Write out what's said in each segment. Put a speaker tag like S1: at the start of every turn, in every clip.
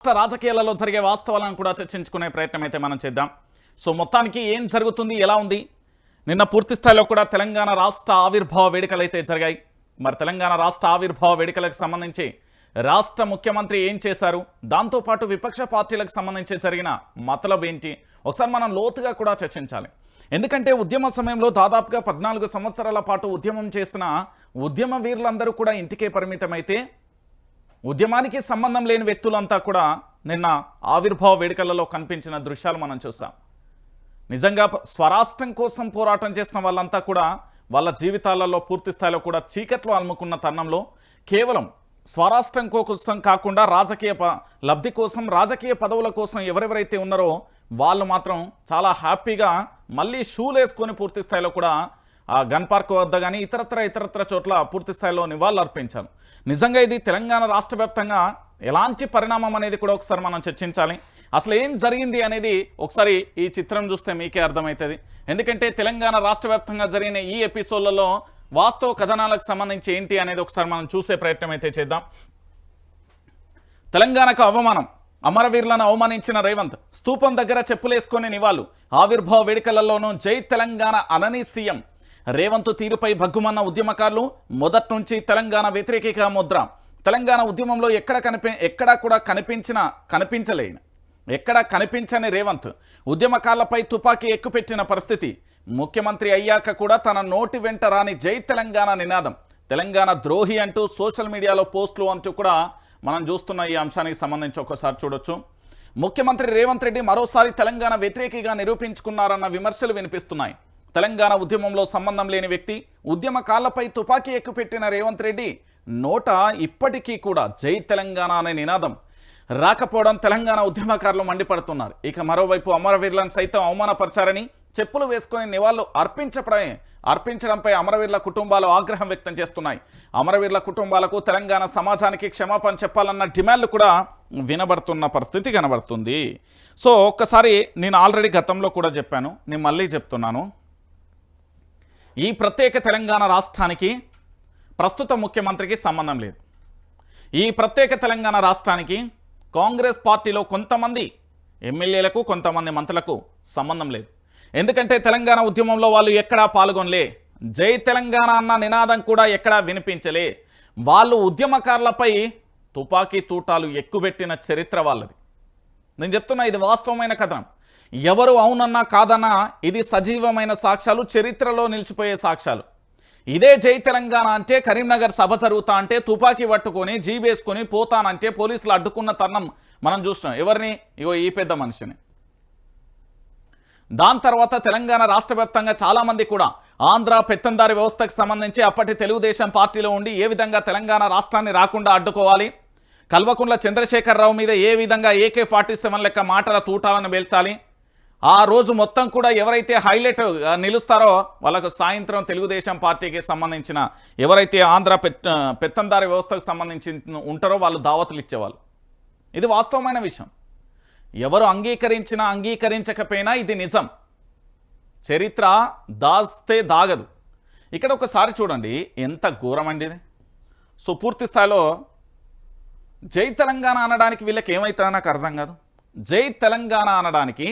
S1: రాజకీయాలలో జరిగే వాస్తవాలను కూడా చర్చించుకునే ప్రయత్నం అయితే మనం చేద్దాం. సో మొత్తానికి ఏం జరుగుతుంది, ఎలా ఉంది? నిన్న పూర్తి స్థాయిలో కూడా తెలంగాణ రాష్ట్ర ఆవిర్భావ వేడుకలు అయితే జరిగాయి. మరి తెలంగాణ రాష్ట్ర ఆవిర్భావ వేడుకలకు సంబంధించి రాష్ట్ర ముఖ్యమంత్రి ఏం చేశారు, దాంతోపాటు విపక్ష పార్టీలకు సంబంధించి జరిగిన మతలబ్ ఏంటి, ఒకసారి మనం లోతుగా కూడా చర్చించాలి. ఎందుకంటే ఉద్యమ సమయంలో దాదాపుగా 14 సంవత్సరాల పాటు ఉద్యమం చేసిన ఉద్యమ వీరులందరూ కూడా ఇంటికే పరిమితమైతే ఉద్యమానికి సంబంధం లేని వ్యక్తులంతా కూడా నిన్న ఆవిర్భావ వేడుకలలో కనిపించిన దృశ్యాలు మనం చూసాం. నిజంగా స్వరాష్ట్రం కోసం పోరాటం చేసిన వాళ్ళంతా కూడా వాళ్ళ జీవితాలలో పూర్తి స్థాయిలో కూడా చీకట్లో అలుముకున్న తరుణంలో కేవలం స్వరాష్ట్రం కోసం కాకుండా రాజకీయ లబ్ధి కోసం, రాజకీయ పదవుల కోసం ఎవరెవరైతే ఉన్నారో వాళ్ళు మాత్రం చాలా హ్యాపీగా మళ్ళీ షూలు వేసుకొని పూర్తి స్థాయిలో కూడా ఆ గన్ పార్క్ వద్ద కానీ ఇతరత్ర చోట్ల పూర్తి స్థాయిలో నివాళులు అర్పించాను. నిజంగా ఇది తెలంగాణ రాష్ట్ర వ్యాప్తంగా ఎలాంటి పరిణామం అనేది కూడా ఒకసారి మనం చర్చించాలి. అసలు ఏం జరిగింది అనేది ఒకసారి ఈ చిత్రం చూస్తే మీకే అర్థమవుతుంది. ఎందుకంటే తెలంగాణ రాష్ట్ర వ్యాప్తంగా జరిగిన ఈ ఎపిసోడ్లలో వాస్తవ కథనాలకు సంబంధించి ఏంటి అనేది ఒకసారి మనం చూసే ప్రయత్నం అయితే చేద్దాం. తెలంగాణకు అవమానం, అమరవీరులను అవమానించిన రేవంత్ స్తూపం దగ్గర చెప్పులేసుకొని నివాళులు, ఆవిర్భావ వేడుకలలోనూ జై తెలంగాణ అనని సీఎం. రేవంత్ తీరుపై భగ్గుమన్న ఉద్యమకారులు, మొదటి నుంచి తెలంగాణ వ్యతిరేకిక ముద్ర. తెలంగాణ ఉద్యమంలో ఎక్కడా కూడా కనిపించని రేవంత్ ఉద్యమకారులపై తుపాకీ ఎక్కుపెట్టిన పరిస్థితి. ముఖ్యమంత్రి అయ్యాక కూడా తన నోటి వెంట రాని జై తెలంగాణ నినాదం. తెలంగాణ ద్రోహి అంటూ సోషల్ మీడియాలో పోస్టులు అంటూ కూడా మనం చూస్తున్న ఈ అంశానికి సంబంధించి ఒకసారి చూడొచ్చు. ముఖ్యమంత్రి రేవంత్ రెడ్డి మరోసారి తెలంగాణ వ్యతిరేకిగా నిరూపించుకున్నారన్న విమర్శలు వినిపిస్తున్నాయి. తెలంగాణ ఉద్యమంలో సంబంధం లేని వ్యక్తి ఉద్యమకారులపై తుపాకీ ఎక్కుపెట్టిన రేవంత్ రెడ్డి నోట ఇప్పటికీ కూడా జై తెలంగాణ అనే నినాదం రాకపోవడం తెలంగాణ ఉద్యమకారులు మండిపడుతున్నారు. ఇక మరోవైపు అమరవీరులను సైతం అవమానపరిచారని చెప్పులు వేసుకొని నివాళులు అర్పించడంపై అమరవీరుల కుటుంబాలు ఆగ్రహం వ్యక్తం చేస్తున్నాయి. అమరవీరుల కుటుంబాలకు తెలంగాణ సమాజానికి క్షమాపణ చెప్పాలన్న డిమాండ్లు కూడా వినబడుతున్న పరిస్థితి కనబడుతుంది. సో ఒక్కసారి నేను ఆల్రెడీ గతంలో కూడా చెప్పాను, నేను మళ్ళీ చెప్తున్నాను. ఈ ప్రత్యేక తెలంగాణ రాష్ట్రానికి ప్రస్తుత ముఖ్యమంత్రికి సంబంధం లేదు. ఈ ప్రత్యేక తెలంగాణ రాష్ట్రానికి కాంగ్రెస్ పార్టీలో కొంతమంది ఎమ్మెల్యేలకు, కొంతమంది మంత్రులకు సంబంధం లేదు. ఎందుకంటే తెలంగాణ ఉద్యమంలో వాళ్ళు ఎక్కడా పాల్గొనలే, జై తెలంగాణ అన్న నినాదం కూడా ఎక్కడా వినిపించలే. వాళ్ళు ఉద్యమకారులపై తుపాకీ తూటాలు ఎక్కుబెట్టిన చరిత్ర వాళ్ళది. నేను చెప్తున్నా, ఇది వాస్తవమైన కథనం. ఎవరు అవునన్నా కాదన్నా ఇది సజీవమైన సాక్ష్యాలు, చరిత్రలో నిలిచిపోయే సాక్ష్యాలు. ఇదే జై తెలంగాణ అంటే కరీంనగర్ సభ జరుగుతా అంటే తుపాకీ పట్టుకొని జీబేసుకొని పోతానంటే పోలీసులు అడ్డుకున్న తరుణం మనం చూస్తున్నాం. ఎవరిని? ఇగో ఈ పెద్ద మనిషిని. దాని తర్వాత తెలంగాణ రాష్ట్ర వ్యాప్తంగా చాలామంది కూడా ఆంధ్ర పెత్తందారి వ్యవస్థకు సంబంధించి అప్పటి తెలుగుదేశం పార్టీలో ఉండి ఏ విధంగా తెలంగాణ రాష్ట్రాన్ని రాకుండా అడ్డుకోవాలి, కల్వకుంట్ల చంద్రశేఖరరావు మీద ఏ విధంగా AK-47 లెక్క మాటల తూటాలను పేల్చాలి, ఆ రోజు మొత్తం కూడా ఎవరైతే హైలైట్ నిలుస్తారో వాళ్ళకు సాయంత్రం తెలుగుదేశం పార్టీకి సంబంధించిన ఎవరైతే ఆంధ్ర పెత్తందారి వ్యవస్థకు సంబంధించి ఉంటారో వాళ్ళు దావతులు ఇచ్చేవాళ్ళు. ఇది వాస్తవమైన విషయం. ఎవరు అంగీకరించినా అంగీకరించకపోయినా ఇది నిజం. చరిత్ర దాస్తే దాగదు. ఇక్కడ ఒకసారి చూడండి ఎంత ఘోరమండి ఇది. సో పూర్తి స్థాయిలో జై తెలంగాణ అనడానికి వీళ్ళకి ఏమవుతుందో నాకు అర్థం కాదు. జై తెలంగాణ అనడానికి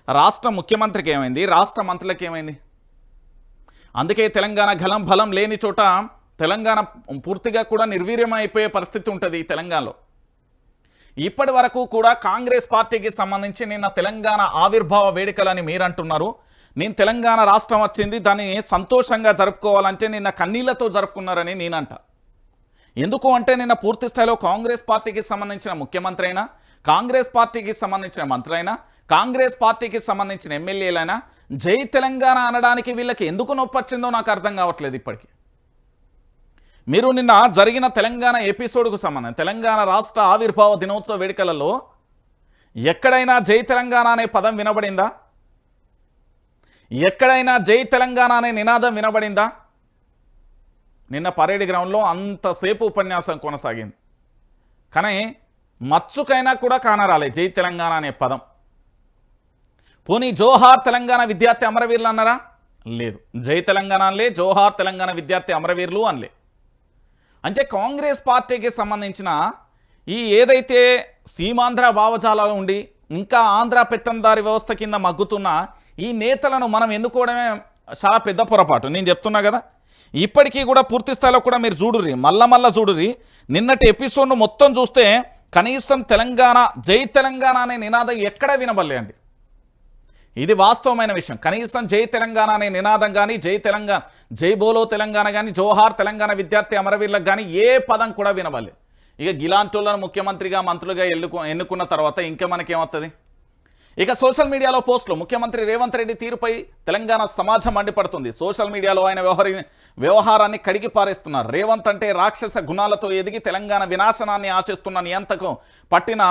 S1: రాష్ట్ర ముఖ్యమంత్రికి ఏమైంది, రాష్ట్ర మంత్రులకు ఏమైంది? అందుకే తెలంగాణ గలం బలం లేని చోట తెలంగాణ పూర్తిగా కూడా నిర్వీర్యం అయిపోయే పరిస్థితి ఉంటుంది ఈ తెలంగాణలో. ఇప్పటి వరకు కూడా కాంగ్రెస్ పార్టీకి సంబంధించి నిన్న తెలంగాణ ఆవిర్భావ వేడుకలని మీరు అంటున్నారు. నేను తెలంగాణ రాష్ట్రం వచ్చింది, దాన్ని సంతోషంగా జరుపుకోవాలంటే నిన్న కన్నీళ్లతో జరుపుకున్నారని నేనంట. ఎందుకు అంటే నిన్న పూర్తి స్థాయిలో కాంగ్రెస్ పార్టీకి సంబంధించిన ముఖ్యమంత్రి అయినా, కాంగ్రెస్ పార్టీకి సంబంధించిన మంత్రులైనా, కాంగ్రెస్ పార్టీకి సంబంధించిన ఎమ్మెల్యేలైనా జై తెలంగాణ అనడానికి వీళ్ళకి ఎందుకు నొప్పొచ్చిందో నాకు అర్థం కావట్లేదు ఇప్పటికీ. మీరు నిన్న జరిగిన తెలంగాణ ఎపిసోడ్కు సంబంధించి తెలంగాణ రాష్ట్ర ఆవిర్భావ దినోత్సవ వేడుకలలో ఎక్కడైనా జై తెలంగాణ అనే పదం వినబడిందా? ఎక్కడైనా జై తెలంగాణ అనే నినాదం వినబడిందా? నిన్న పరేడ్ గ్రౌండ్లో అంతసేపు ఉపన్యాసం కొనసాగింది, కానీ మచ్చుకైనా కూడా కానరాలే జై తెలంగాణ అనే పదం. పోనీ జోహార్ తెలంగాణ విద్యార్థి అమరవీరులు అన్నారా? లేదు. జై తెలంగాణ అనలే, జోహార్ తెలంగాణ విద్యార్థి అమరవీరులు అనలే. అంటే కాంగ్రెస్ పార్టీకి సంబంధించిన ఈ ఏదైతే సీమాంధ్ర భావజాలాలు ఉండి ఇంకా ఆంధ్ర పెత్తందారి వ్యవస్థ కింద మగ్గుతున్న ఈ నేతలను మనం ఎన్నుకోవడమే చాలా పెద్ద పొరపాటు. నేను చెప్తున్నా కదా, ఇప్పటికీ కూడా పూర్తి స్థాయిలో కూడా మీరు చూడుర్రి, మళ్ళా చూడుర్రి. నిన్నటి ఎపిసోడ్ను మొత్తం చూస్తే కనీసం తెలంగాణ, జై తెలంగాణ అనే నినాదం ఎక్కడా వినబడలే అండి. ఇది వాస్తవమైన విషయం. కనీసం జై తెలంగాణ అనే నినాదం కానీ, జై తెలంగాణ, జై బోలో తెలంగాణ కానీ, జోహార్ తెలంగాణ విద్యార్థి అమరవీరులకు కానీ ఏ పదం కూడా వినబడలే. ఇక గిలాంటోళ్లను ముఖ్యమంత్రిగా, మంత్రులుగా ఎన్నుకున్న తర్వాత ఇంకా మనకేమవుతుంది? ఇక సోషల్ మీడియాలో పోస్టులు, ముఖ్యమంత్రి రేవంత్ రెడ్డి తీరుపై తెలంగాణ సమాజం మండిపడుతుంది. సోషల్ మీడియాలో ఆయన వ్యవహారాన్ని కడిగి పారేస్తున్నారు. రేవంత్ అంటే రాక్షస గుణాలతో ఎదిగి తెలంగాణ వినాశనాన్ని ఆశిస్తున్న నియంతకు పట్టిన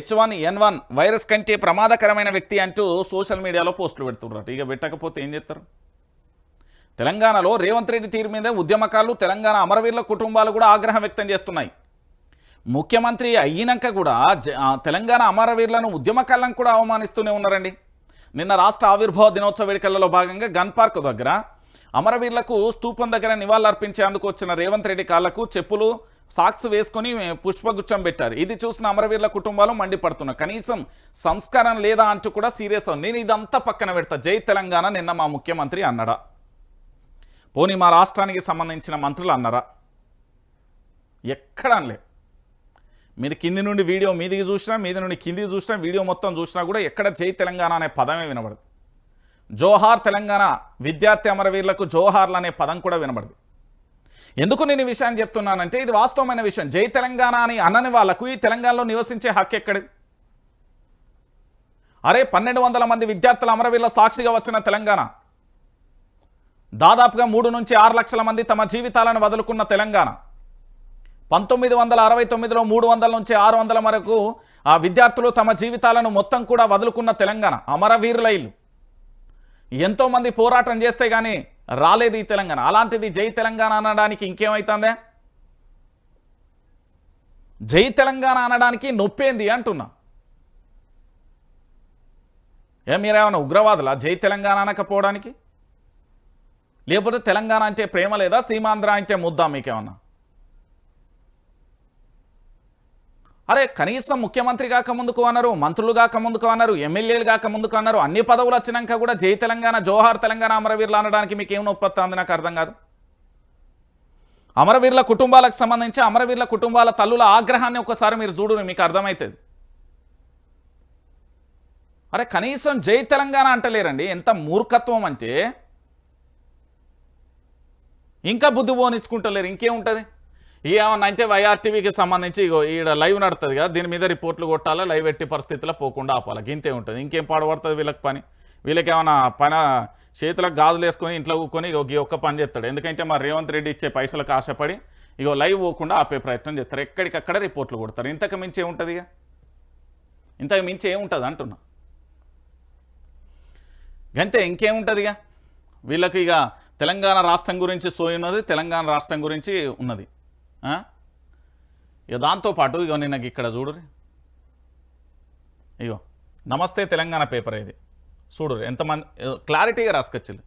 S1: H1N1 వైరస్ కంటే ప్రమాదకరమైన వ్యక్తి అంటూ సోషల్ మీడియాలో పోస్టులు పెడుతున్నారు. ఇక పెట్టకపోతే ఏం చేస్తారు? తెలంగాణలో రేవంత్ రెడ్డి తీరు మీద ఉద్యమకారులు, తెలంగాణ అమరవీరుల కుటుంబాలు కూడా ఆగ్రహం వ్యక్తం చేస్తున్నాయి. ముఖ్యమంత్రి అయినాక కూడా తెలంగాణ అమరవీరులను, ఉద్యమకారులను కూడా అవమానిస్తూనే ఉన్నారండి. నిన్న రాష్ట్ర ఆవిర్భావ దినోత్సవ వేడుకలలో భాగంగా గన్ పార్క్ దగ్గర అమరవీరులకు స్తూపం దగ్గర నివాళులర్పించేందుకు వచ్చిన రేవంత్ రెడ్డి కాళ్లకు చెప్పులు, సాక్స్ వేసుకొని పుష్పగుచ్చం పెట్టారు. ఇది చూసిన అమరవీరుల కుటుంబాలు మండిపడుతున్నారు. కనీసం సంస్కారం లేదా అంటూ కూడా సీరియస్ అవును. నేను ఇదంతా పక్కన పెడతా. జై తెలంగాణ నిన్న మా ముఖ్యమంత్రి అన్నాడా? పోనీ మా రాష్ట్రానికి సంబంధించిన మంత్రులు అన్నారా? ఎక్కడ అనలే. మీరు కింది నుండి వీడియో మీదికి చూసినా, మీది నుండి కిందికి చూసినా, వీడియో మొత్తం చూసినా కూడా ఎక్కడ జై తెలంగాణ అనే పదమే వినబడదు. జోహార్ తెలంగాణ విద్యార్థి అమరవీరులకు జోహార్లు అనే పదం కూడా వినబడదు. ఎందుకు నేను ఈ విషయాన్ని చెప్తున్నానంటే ఇది వాస్తవమైన విషయం. జై తెలంగాణ అని అనని వాళ్లకు ఈ తెలంగాణలో నివసించే హక్కు ఎక్కడిది? అరే 1200 మంది విద్యార్థుల అమరవీరుల సాక్షిగా వచ్చిన తెలంగాణ, దాదాపుగా 3 నుంచి 6 లక్షల మంది తమ జీవితాలను వదులుకున్న తెలంగాణ, 1969లో 300 నుంచి 600 వరకు ఆ విద్యార్థులు తమ జీవితాలను మొత్తం కూడా వదులుకున్న తెలంగాణ, అమరవీరుల ఇల్లు. ఎంతోమంది పోరాటం చేస్తే కానీ రాలేదు ఈ తెలంగాణ. అలాంటిది జై తెలంగాణ అనడానికి ఇంకేమవుతుందే? జై తెలంగాణ అనడానికి నొప్పేంది అంటున్నా. మీరేమన్నా ఉగ్రవాదులా జై తెలంగాణ అనకపోవడానికి? లేకపోతే తెలంగాణ అంటే ప్రేమ లేదా? సీమాంధ్ర అంటే ముద్దా మీకేమన్నా? అరే కనీసం ముఖ్యమంత్రి కాక ముందుకు అన్నారు, మంత్రులు కాక ముందుకు అన్నారు, ఎమ్మెల్యేలు కాక ముందుకు అన్నారు. అన్ని పదవులు వచ్చినాక కూడా జై తెలంగాణ, జోహార్ తెలంగాణ, అమరవీరులు అనడానికి మీకు ఏం నొప్పొస్తుంది? నాకు అర్థం కాదు. అమరవీరుల కుటుంబాలకు సంబంధించి అమరవీరుల కుటుంబాల తల్లుల ఆగ్రహాన్ని ఒకసారి మీరు చూడు, మీకు అర్థమవుతుంది. అరే కనీసం జై తెలంగాణ అంటలేరండి. ఎంత మూర్ఖత్వం అంటే ఇంకా బుద్ధి పోనిచ్చుకుంటలేరు. ఇంకేముంటుంది? ఏమన్నా అంటే వైఆర్టీవీకి సంబంధించి ఈడ లైవ్ నడుతుంది కదా, దీని మీద రిపోర్ట్లు కొట్టాలా, లైవ్ ఎట్టి పరిస్థితుల్లో పోకుండా ఆపాలి. ఇంతే ఉంటుంది. ఇంకేం పాడబడుతుంది వీళ్ళకి పని? వీళ్ళకి ఏమైనా పని చేతులకు గాజులు వేసుకొని ఇంట్లో కూకొని ఈ ఒక్క పని చేస్తాడు. ఎందుకంటే మా రేవంత్ రెడ్డి ఇచ్చే పైసలకు ఆశపడి లైవ్ పోకుండా ఆపే ప్రయత్నం చేస్తారు. ఎక్కడికక్కడ రిపోర్ట్లు కొడతారు. ఇంతకు మించి ఏముంటుంది? ఇక ఇంతకు మించి ఏముంటుంది అంటున్నా. అంతే, ఇంకేముంటుంది? ఇక వీళ్ళకి ఇక తెలంగాణ రాష్ట్రం గురించి సోయున్నది, తెలంగాణ రాష్ట్రం గురించి ఉన్నది. ఇక దాంతోపాటు నిన్న ఇక్కడ చూడరు, నమస్తే తెలంగాణ పేపర్ ఇది చూడరు ఎంతమంది క్లారిటీగా రాసుకొచ్చారు.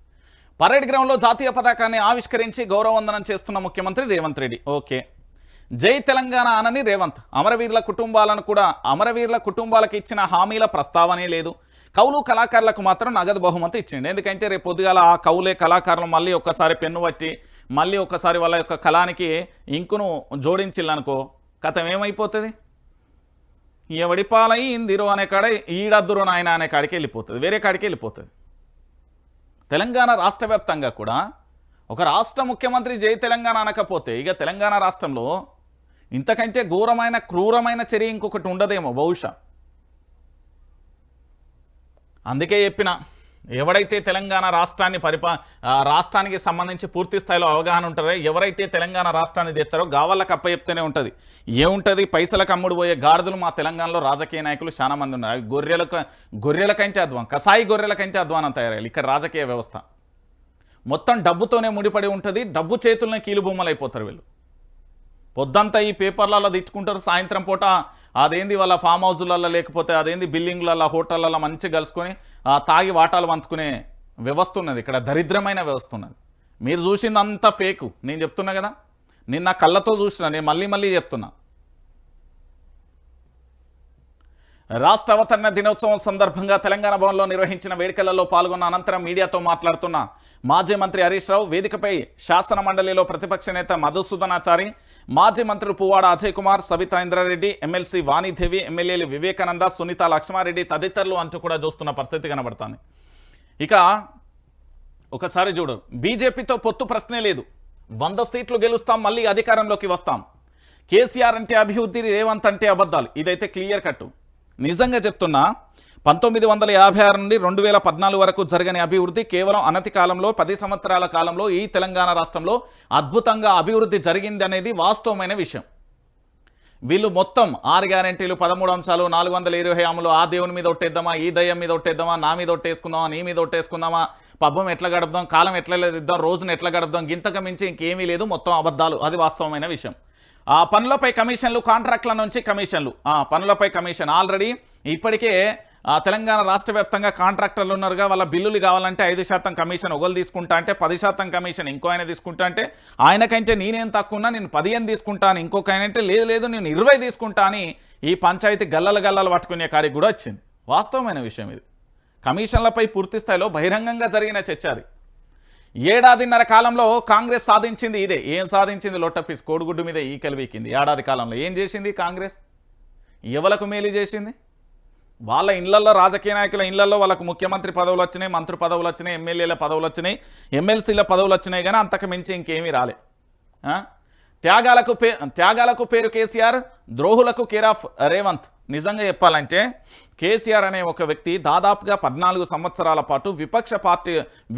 S1: పరేడ్ గ్రౌండ్లో జాతీయ పతాకాన్ని ఆవిష్కరించి గౌరవవందనం చేస్తున్న ముఖ్యమంత్రి రేవంత్ రెడ్డి. ఓకే, జై తెలంగాణ అనని రేవంత్. అమరవీరుల కుటుంబాలకు ఇచ్చిన హామీల ప్రస్తావనే లేదు. కౌలు కళాకారులకు మాత్రం నగదు బహుమతి ఇచ్చిండు. ఎందుకంటే రేపు పొద్దుగాల ఆ కౌలే కళాకారులు మళ్ళీ ఒక్కసారి పెన్ను పట్టి మళ్ళీ ఒక్కసారి వాళ్ళ యొక్క కళానికి ఇంకును జోడించిల్లనుకో కథం ఏమైపోతుంది? ఎవడి పాలై ఇందిరో అనే కాడ ఈడద్దురు నాయన అనే కాడికి వెళ్ళిపోతుంది, వేరే కాడికి వెళ్ళిపోతుంది. తెలంగాణ రాష్ట్ర వ్యాప్తంగా కూడా ఒక రాష్ట్ర ముఖ్యమంత్రి జై తెలంగాణ అనకపోతే ఇక తెలంగాణ రాష్ట్రంలో ఇంతకంటే ఘోరమైన క్రూరమైన చర్య ఇంకొకటి ఉండదేమో బహుశా. అందుకే చెప్పిన, ఎవరైతే తెలంగాణ రాష్ట్రానికి సంబంధించి పూర్తి స్థాయిలో అవగాహన ఉంటారో, ఎవరైతే తెలంగాణ రాష్ట్రాన్ని తెస్తారో గావాళ్ళకి అప్పచెప్తూనే ఉంటుంది. ఏముంటుంది? పైసలకు అమ్ముడు పోయే గాడిదలు మా తెలంగాణలో రాజకీయ నాయకులు చాలా మంది ఉన్నారు. గొర్రెల కంటే అధ్వానం, కసాయి గొర్రెల కంటే అధ్వానం తయారయ్యాలి ఇక్కడ రాజకీయ వ్యవస్థ. మొత్తం డబ్బుతోనే ముడిపడి ఉంటుంది. డబ్బు చేతుల్లోనే కీలుబొమ్మలు అయిపోతారు వీళ్ళు. పొద్దంతా ఈ పేపర్లలో తెచ్చుకుంటారు, సాయంత్రం పూట అదేంది వాళ్ళ ఫామ్ హౌజులలో లేకపోతే అదేంది బిల్డింగ్లలో హోటళ్ళలో మంచిగా కలుసుకొని తాగి వాటాలు పంచుకునే వ్యవస్థ ఉన్నది ఇక్కడ. దరిద్రమైన వ్యవస్థ ఉన్నది. మీరు చూసిందంతా ఫేకు. నేను చెప్తున్నా కదా, నిన్న కళ్ళతో చూసిన, నేను మళ్ళీ చెప్తున్నా. రాష్ట్ర అవతరణ దినోత్సవం సందర్భంగా తెలంగాణ భవన్లో నిర్వహించిన వేడుకలలో పాల్గొన్న అనంతరం మీడియాతో మాట్లాడుతున్న మాజీ మంత్రి హరీష్ రావు వేదికపై శాసన మండలిలో ప్రతిపక్ష నేత మధుసూదనాచారి, మాజీ మంత్రులు పువ్వాడ అజయ్ కుమార్, సబితా ఇంద్రారెడ్డి, ఎమ్మెల్సీ వాణిదేవి, ఎమ్మెల్యేలు వివేకానంద, సునీత లక్ష్మారెడ్డి తదితరులు అంటూ కూడా చూస్తున్న పరిస్థితి కనబడుతుంది. ఇక ఒకసారి చూడు, బీజేపీతో పొత్తు ప్రశ్నే లేదు, 100 సీట్లు గెలుస్తాం, మళ్ళీ అధికారంలోకి వస్తాం. కేసీఆర్ అంటే అభివృద్ధి, రేవంత్ అంటే అబద్ధాలు. ఇదైతే క్లియర్ కట్టు. నిజంగా చెప్తున్నా, 1956 నుండి 2014 వరకు జరగని అభివృద్ధి కేవలం అనతి కాలంలో 10 సంవత్సరాల కాలంలో ఈ తెలంగాణ రాష్ట్రంలో అద్భుతంగా అభివృద్ధి జరిగింది అనేది వాస్తవమైన విషయం. వీళ్ళు మొత్తం 6 గ్యారెంటీలు, 13 అంశాలు, 420 హామీలు, ఆ దేవుని మీద ఒట్టేద్దామా, ఈ దయ్యం మీద ఒట్టేద్దామా, నా మీద ఒట్టేసుకుందామా, నీ మీద ఒట్టేసుకుందామా, పబ్బం ఎట్లా గడుపుదాం, కాలం ఎట్లా ఇద్దాం, రోజును ఎట్లా గడుపుదాం, గింతకు మించి ఇంకేమీ లేదు, మొత్తం అబద్ధాలు. అది వాస్తవమైన విషయం. ఆ పనులపై కమిషన్లు, కాంట్రాక్ట్ల నుంచి కమిషన్లు, పనులపై కమిషన్ ఆల్రెడీ ఇప్పటికే తెలంగాణ రాష్ట్ర వ్యాప్తంగా కాంట్రాక్టర్లు ఉన్నారుగా, వాళ్ళ బిల్లులు కావాలంటే 5% కమిషన్ ఒకరు తీసుకుంటా అంటే 10% కమిషన్ ఇంకో ఆయన తీసుకుంటా అంటే, ఆయనకంటే నేనేం తక్కువ నేను 15 తీసుకుంటాను, ఇంకొక ఆయన అంటే లేదు నేను 20 తీసుకుంటా అని ఈ పంచాయతీ గల్లలు పట్టుకునే కాడికి కూడా వచ్చింది. వాస్తవమైన విషయం ఇది. కమిషన్లపై పూర్తి స్థాయిలో బహిరంగంగా జరిగిన చర్చ అది. 1.5 కాలంలో కాంగ్రెస్ సాధించింది ఇదే. ఏం సాధించింది? లొట్టపీస్ కోడిగుడ్డు మీద ఈకలు వీకింది. 1 కాలంలో ఏం చేసింది కాంగ్రెస్? ఎవలకు మేలు చేసింది? వాళ్ళ ఇళ్లలో, రాజకీయ నాయకుల ఇళ్లలో వాళ్ళకు ముఖ్యమంత్రి పదవులు వచ్చినాయి, మంత్రి పదవులు వచ్చినాయి, ఎమ్మెల్యేల పదవులు వచ్చినాయి, ఎమ్మెల్సీల పదవులు వచ్చినాయి, కానీ అంతకు మించి ఇంకేమీ రాలే. త్యాగాలకు పేరు కేసీఆర్, ద్రోహులకు కేర్ ఆఫ్ రేవంత్. నిజంగా చెప్పాలంటే కేసీఆర్ అనే ఒక వ్యక్తి దాదాపుగా 14 సంవత్సరాల పాటు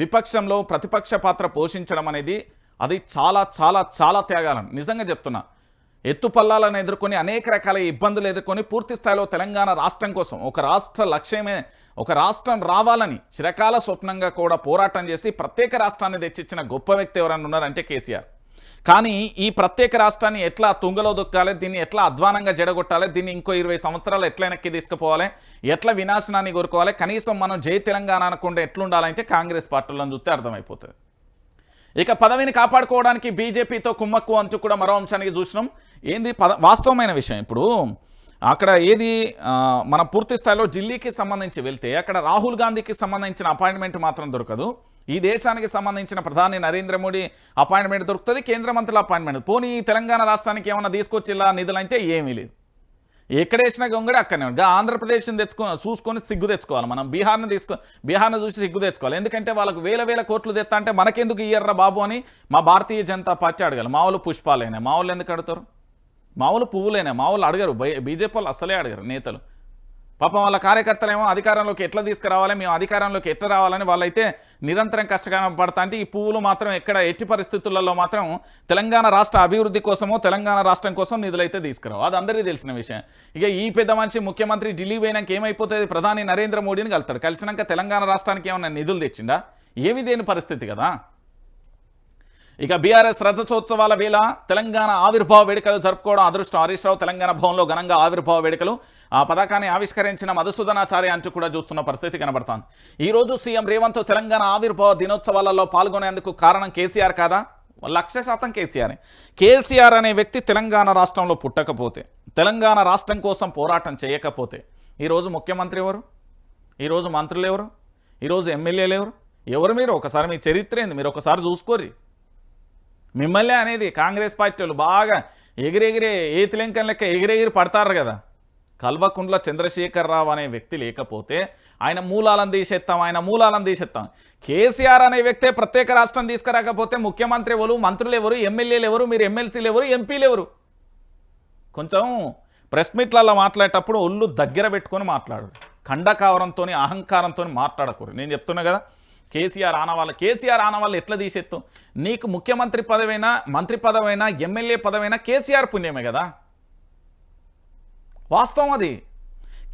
S1: విపక్షంలో ప్రతిపక్ష పాత్ర పోషించడం అనేది అది చాలా చాలా చాలా త్యాగాలను. నిజంగా చెప్తున్నా, ఎత్తుపల్లాలను ఎదుర్కొని అనేక రకాల ఇబ్బందులు ఎదుర్కొని పూర్తి స్థాయిలో తెలంగాణ రాష్ట్రం కోసం, ఒక రాష్ట్ర లక్ష్యమే, ఒక రాష్ట్రం రావాలని చిరకాల స్వప్నంగా కూడా పోరాటం చేసి ప్రత్యేక రాష్ట్రాన్ని తెచ్చిచ్చిన గొప్ప వ్యక్తి ఎవరన్నా ఉన్నారంటే కేసీఆర్. కానీ ఈ ప్రత్యేక రాష్ట్రాన్ని ఎట్లా తుంగలో దొక్కాలి, దీన్ని ఎట్లా అధ్వానంగా జడగొట్టాలి, దీన్ని ఇంకో 20 సంవత్సరాలు ఎట్లా వెనక్కి తీసుకుపోవాలి, ఎట్లా వినాశనాన్ని కోరుకోవాలి, కనీసం మనం జై తెలంగాణ అనకుండా ఎట్లుండాలంటే కాంగ్రెస్ పార్టీలను చూస్తే అర్థమైపోతుంది. ఇక పదవిని కాపాడుకోవడానికి బీజేపీతో కుమ్మక్కు అంటూ కూడా మరో అంశానికి చూసినాం. ఏంది వాస్తవమైన విషయం. ఇప్పుడు అక్కడ ఏది మన పూర్తి స్థాయిలో ఢిల్లీకి సంబంధించి వెళ్తే అక్కడ రాహుల్ గాంధీకి సంబంధించిన అపాయింట్మెంట్ మాత్రం దొరకదు. ఈ దేశానికి సంబంధించిన ప్రధాని నరేంద్ర మోడీ అపాయింట్మెంట్ దొరుకుతుంది, కేంద్ర మంత్రుల అపాయింట్మెంట్. పోనీ తెలంగాణ రాష్ట్రానికి ఏమైనా తీసుకొచ్చి ఇలా నిధులంటే ఏమీ లేదు. ఎక్కడేసినా గొంగడే అక్కడనే ఉంది. ఆంధ్రప్రదేశ్ని చూసుకొని సిగ్గు తెచ్చుకోవాలి మనం. బీహార్ని చూసి సిగ్గు తెచ్చుకోవాలి. ఎందుకంటే వాళ్ళకు వేల కోట్లు తెస్తా అంటే మనకెందుకు ఇయ్యర్రా బాబు అని మా భారతీయ జనతా పార్టీ అడగాలి. మా వాళ్ళు పుష్పాలైనా, మా వాళ్ళు ఎందుకు అడుగుతారు? మా వాళ్ళు పువ్వులైనా, మా వాళ్ళు అడగరు. బీజేపీ వాళ్ళు అసలే అడగరు నేతలు. పాపం వాళ్ళ కార్యకర్తలేమో అధికారంలోకి ఎట్లా తీసుకురావాలి, మేము అధికారంలోకి ఎట్లా రావాలని వాళ్ళైతే నిరంతరం కష్టకాలం పడతా అంటే ఈ పువ్వులు మాత్రం ఎక్కడ ఎట్టి పరిస్థితులలో మాత్రం తెలంగాణ రాష్ట్ర అభివృద్ధి కోసమో తెలంగాణ రాష్ట్రం కోసం నిధులైతే తీసుకురావు. అది అందరికీ తెలిసిన విషయం. ఇక ఈ పెద్ద మనిషి ముఖ్యమంత్రి ఢిల్లీ పోయినాక ఏమైపోతుంది? ప్రధాని నరేంద్ర మోడీని కలుతాడు. కలిసినాక తెలంగాణ రాష్ట్రానికి ఏమైనా నిధులు తెచ్చిండా? ఏమి దేని పరిస్థితి కదా. ఇక బీఆర్ఎస్ రజతోత్సవాల వేళ తెలంగాణ ఆవిర్భావ వేడుకలు జరుపుకోవడం అదృష్టం. హరీష్ రావు తెలంగాణ భవన్లో ఘనంగా ఆవిర్భావ వేడుకలు, ఆ పథకాన్ని ఆవిష్కరించిన మధుసూదనాచార్య అంటూ కూడా చూస్తున్న పరిస్థితి కనబడుతోంది. ఈరోజు సీఎం రేవంత్ తెలంగాణ ఆవిర్భావ దినోత్సవాలలో పాల్గొనేందుకు కారణం కేసీఆర్ కాదా? 100% కేసీఆర్. కేసీఆర్ అనే వ్యక్తి తెలంగాణ రాష్ట్రంలో పుట్టకపోతే, తెలంగాణ రాష్ట్రం కోసం పోరాటం చేయకపోతే ఈరోజు ముఖ్యమంత్రి ఎవరు? ఈరోజు మంత్రులు ఎవరు? ఈరోజు ఎమ్మెల్యేలు ఎవరు? ఎవరు మీరు? ఒకసారి మీ చరిత్ర ఏంది మీరు ఒకసారి చూసుకోరి. మిమ్మల్ని అనేది కాంగ్రెస్ పార్టీ వాళ్ళు బాగా ఎగిరెగిరే ఏతిలెంకం లెక్క ఎగిరెగిరి పడతారు కదా. కల్వకుంట్ల చంద్రశేఖరరావు అనే వ్యక్తి లేకపోతే ఆయన మూలాలను తీసేస్తాం. కేసీఆర్ అనే వ్యక్తే ప్రత్యేక రాష్ట్రం తీసుకురాకపోతే ముఖ్యమంత్రి ఎవరు, మంత్రులు ఎవరు, ఎమ్మెల్యేలు ఎవరు, మీరు ఎమ్మెల్సీలు ఎవరు, ఎంపీలు ఎవరు? కొంచెం ప్రెస్ మీట్లలో మాట్లాడేటప్పుడు ఒళ్ళు దగ్గర పెట్టుకొని మాట్లాడు. ఖండకావరంతో అహంకారంతో మాట్లాడకూడదు. నేను చెప్తున్నా కదా, కేసీఆర్ ఆనవాళ్ళు ఎట్లా తీసేస్తాం? నీకు ముఖ్యమంత్రి పదవైనా, మంత్రి పదవైనా, ఎమ్మెల్యే పదవైనా కేసీఆర్ పుణ్యమే కదా. వాస్తవం అది.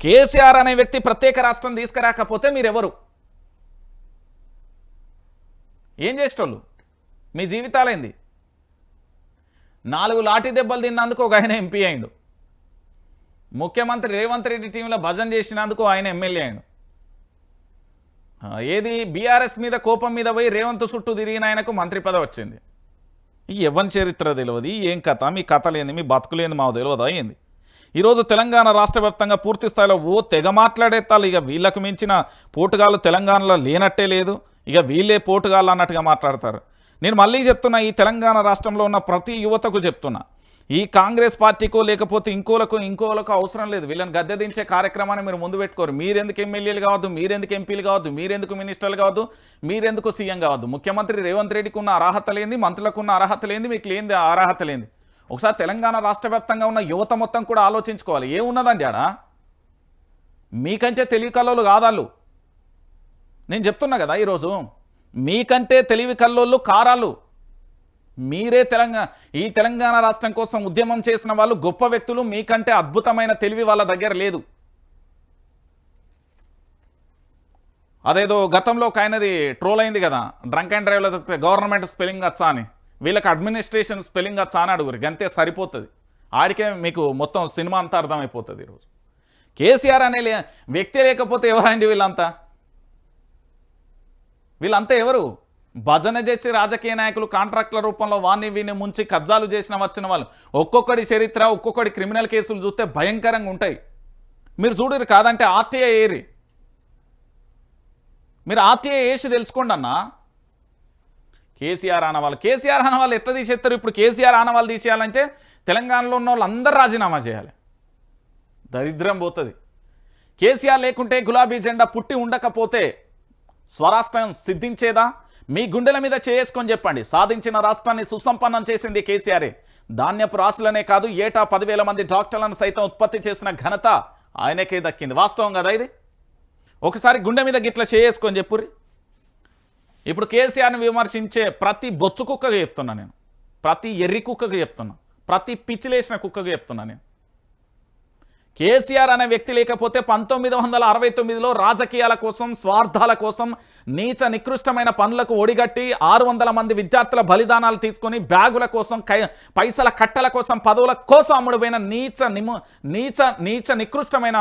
S1: కేసీఆర్ అనే వ్యక్తి ప్రత్యేక రాష్ట్రం తీసుకురాకపోతే మీరెవరు? ఏం చేసేటోళ్ళు? మీ జీవితాలేంది? 4 లాఠీ దెబ్బలు తిన్నందుకు ఒక ఆయన ఎంపీ అయిండు. ముఖ్యమంత్రి రేవంత్ రెడ్డి టీంలో భజన చేసినందుకు ఆయన ఎమ్మెల్యే అయిండు. ఏది బీఆర్ఎస్ మీద కోపం మీద పోయి రేవంత్ చుట్టూ తిరిగిన ఆయనకు మంత్రి పదవి వచ్చింది. ఎవరి చరిత్ర తెలియదు, ఏం కథ, మీ కథలేంది, మీ బతుకులేంది మాకు తెలియదా ఏంది? ఈరోజు తెలంగాణ రాష్ట్ర వ్యాప్తంగా పూర్తి స్థాయిలో తెగ మాట్లాడేత్తాలు. ఇక వీళ్ళకు మించిన పోటుగాళ్ళు తెలంగాణలో లేనట్టే లేదు, ఇక వీళ్ళే పోటుగాళ్ళు అన్నట్టుగా మాట్లాడతారు. నేను మళ్ళీ చెప్తున్నా, ఈ తెలంగాణ రాష్ట్రంలో ఉన్న ప్రతి యువతకు చెప్తున్నా, ఈ కాంగ్రెస్ పార్టీకో లేకపోతే ఇంకోలకు అవసరం లేదు. వీళ్ళని గద్దె దించే కార్యక్రమాన్ని మీరు ముందు పెట్టుకోరు. మీరెందుకు ఎమ్మెల్యేలు కావద్దు, మీరెందుకు ఎంపీలు కావద్దు, మీరెందుకు మినిస్టర్లు కావద్దు, మీరెందుకు సీఎం కావద్దు. ముఖ్యమంత్రి రేవంత్ రెడ్డికి ఉన్న అర్హత లేనిది, మంత్రులకు ఉన్న అర్హత లేనిది, మీకు లేనిది అర్హత లేనిది. ఒకసారి తెలంగాణ రాష్ట్ర వ్యాప్తంగా ఉన్న యువత మొత్తం కూడా ఆలోచించుకోవాలి. ఏమున్నదండి ఆడ? మీకంటే తెలివి కల్లోళ్ళు కాదాళ్ళు. నేను చెప్తున్నా కదా, ఈరోజు మీకంటే తెలివి కల్లోళ్ళు కారాలు. మీరే ఈ తెలంగాణ రాష్ట్రం కోసం ఉద్యమం చేసిన వాళ్ళు గొప్ప వ్యక్తులు. మీకంటే అద్భుతమైన తెలివి వాళ్ళ దగ్గర లేదు. అదేదో గతంలో ఒక ఆయనది ట్రోల్ అయింది కదా, డ్రంక్ అండ్ డ్రైవ్లో గవర్నమెంట్ స్పెల్లింగ్ వచ్చా అని, వీళ్ళకి అడ్మినిస్ట్రేషన్ స్పెల్లింగ్ వచ్చా అని అడుగురు, గంతే సరిపోతుంది. ఆడికే మీకు మొత్తం సినిమా అంతా అర్థమైపోతుంది. ఈరోజు కేసీఆర్ అనే వ్యక్తి లేకపోతే ఎవరండి వీళ్ళంతా ఎవరు? భజన చేసి రాజకీయ నాయకులు కాంట్రాక్టుల రూపంలో వాణ్ణి వీని ముంచి కబ్జాలు వచ్చిన వాళ్ళు. ఒక్కొక్కటి చరిత్ర, ఒక్కొక్కటి క్రిమినల్ కేసులు చూస్తే భయంకరంగా ఉంటాయి. మీరు చూడరు కాదంటే ఆర్టీఐ ఏరి, మీరు ఆర్టీఐ వేసి తెలుసుకోండి అన్న. కేసీఆర్ ఆనవాళ్ళు ఎట్లా తీసేస్తారు? ఇప్పుడు కేసీఆర్ ఆనవాళ్ళు తీసేయాలంటే తెలంగాణలో ఉన్న వాళ్ళు అందరూ రాజీనామా చేయాలి. దరిద్రం పోతుంది. కేసీఆర్ లేకుంటే గులాబీ జెండా పుట్టి ఉండకపోతే స్వరాష్ట్రం సిద్ధించేదా? మీ గుండెల మీద చేసుకొని చెప్పండి. సాధించిన రాష్ట్రాన్ని సుసంపన్నం చేసింది కేసీఆరే. ధాన్యపు రాసులనే కాదు, ఏటా 10,000 మంది డాక్టర్లను సైతం ఉత్పత్తి చేసిన ఘనత ఆయనకే దక్కింది. వాస్తవం కదా ఇది? ఒకసారి గుండె మీద గిట్లా చేసుకొని చెప్పుర్రి. ఇప్పుడు కేసీఆర్ని విమర్శించే ప్రతి బొచ్చు కుక్కగా చెప్తున్నా నేను, ప్రతి ఎర్రి కుక్కగా చెప్తున్నా, ప్రతి పిచ్చిలేసిన కుక్కగా చెప్తున్నా నేను. కేసీఆర్ అనే వ్యక్తి లేకపోతే 1969లో రాజకీయాల కోసం, స్వార్థాల కోసం, నీచ నికృష్టమైన పనులకు ఒడిగట్టి 600 మంది విద్యార్థుల బలిదానాలు తీసుకొని బ్యాగుల కోసం, పైసల కట్టల కోసం, పదవుల కోసం అమ్ముడుపోయిన నీచ నికృష్టమైన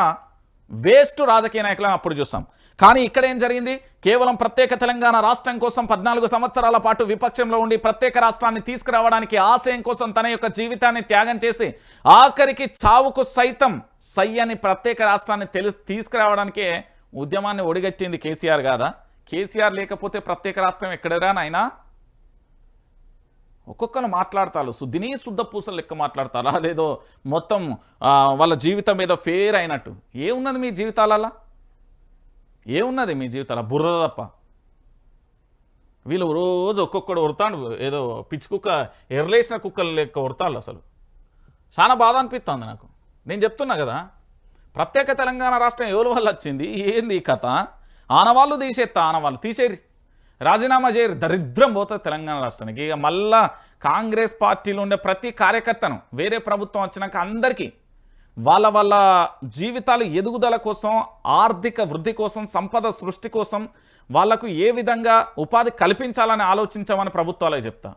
S1: వేస్ట్ రాజకీయ నాయకులను అప్పుడు చూసాం. కానీ ఇక్కడ ఏం జరిగింది? కేవలం ప్రత్యేక తెలంగాణ రాష్ట్రం కోసం 14 సంవత్సరాల పాటు విపక్షంలో ఉండి ప్రత్యేక రాష్ట్రాన్ని తీసుకురావడానికి ఆశయం కోసం తన యొక్క జీవితాన్ని త్యాగం చేసి ఆఖరికి చావుకు సైతం సయ్యని ప్రత్యేక రాష్ట్రాన్ని తీసుకురావడానికే ఉద్యమాన్ని ఒడిగట్టింది కేసీఆర్ కాదా? కేసీఆర్ లేకపోతే ప్రత్యేక రాష్ట్రం ఎక్కడరా నాయనా? ఒక్కొక్కరు మాట్లాడతారు, శుద్ధిని శుద్ధ పూసలు లెక్క మాట్లాడతారా, లేదో మొత్తం వాళ్ళ జీవితం ఏదో ఫేర్ అయినట్టు. ఏమున్నది మీ జీవితాలలో? ఏమున్నది మీ జీవితాల? బుర్ర తప్ప. వీళ్ళు రోజు ఒక్కొక్కడు ఉడతాడు, ఏదో పిచ్చి కుక్క, ఎర్రలేసిన కుక్కలు లెక్క ఉడతాడు. అసలు చాలా బాధ అనిపిస్తుంది నాకు. నేను చెప్తున్నా కదా, ప్రత్యేక తెలంగాణ రాష్ట్రం ఎవరి వల్ల వచ్చింది? ఏంది ఈ కథ? ఆనవాళ్ళు ఆనవాళ్ళు తీసేరి, రాజీనామా చేయరు. దరిద్రం పోతుంది తెలంగాణ రాష్ట్రానికి. ఇక మళ్ళా కాంగ్రెస్ పార్టీలో ఉండే ప్రతి కార్యకర్తను వేరే ప్రభుత్వం వచ్చినాక అందరికీ వాళ్ళ జీవితాలు ఎదుగుదల కోసం, ఆర్థిక వృద్ధి కోసం, సంపద సృష్టి కోసం వాళ్లకు ఏ విధంగా ఉపాధి కల్పించాలని ఆలోచించామని ప్రభుత్వాలే చెప్తా.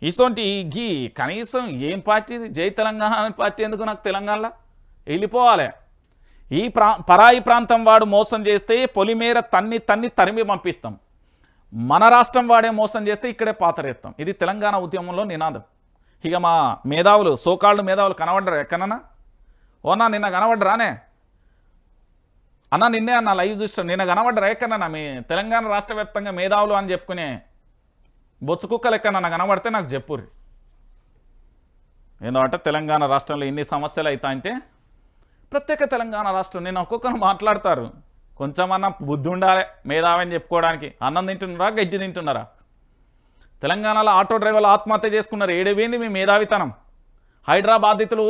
S1: ఇసొంటి కనీసం ఏం పార్టీ ఇది? జై తెలంగాణ అనే పార్టీ ఎందుకు నాకు తెలంగాణలో? వెళ్ళిపోవాలి. ఈ పరాయి ప్రాంతం వాడు మోసం చేస్తే పొలిమేర తన్ని తరిమి పంపిస్తాం. మన రాష్ట్రం వాడే మోసం చేస్తే ఇక్కడే పాతరేస్తాం. ఇది తెలంగాణ ఉద్యమంలో నినాదం. ఇక మా మేధావులు, సోకాళ్ళు మేధావులు కనబడ్డరు ఎక్కడన్నా? ఓనా నిన్న కనబడ్డరానే అన్న? నిన్నే అన్న లైవ్ చూస్తాం. నిన్న కనబడ్డరా ఎక్కడన్నా మీ తెలంగాణ రాష్ట్ర వ్యాప్తంగా మేధావులు అని చెప్పుకునే బొచ్చు కుక్కలు ఎక్కడన్నా కనబడితే నాకు చెప్పుర్రి. ఏంటంటే తెలంగాణ రాష్ట్రంలో ఎన్ని సమస్యలు అవుతాయంటే ప్రత్యేక తెలంగాణ రాష్ట్రం. నేను ఒక్కొక్కరు మాట్లాడతారు, కొంచెమన్నా బుద్ధి ఉండాలి మేధావి అని చెప్పుకోవడానికి. అన్నం తింటున్నారా, గడ్డి తింటున్నారా? తెలంగాణలో ఆటో డ్రైవర్లు ఆత్మహత్య చేసుకున్నారు. ఏడవేంది మీ మేధావితనం? హైదరాబాద్ బాధితులు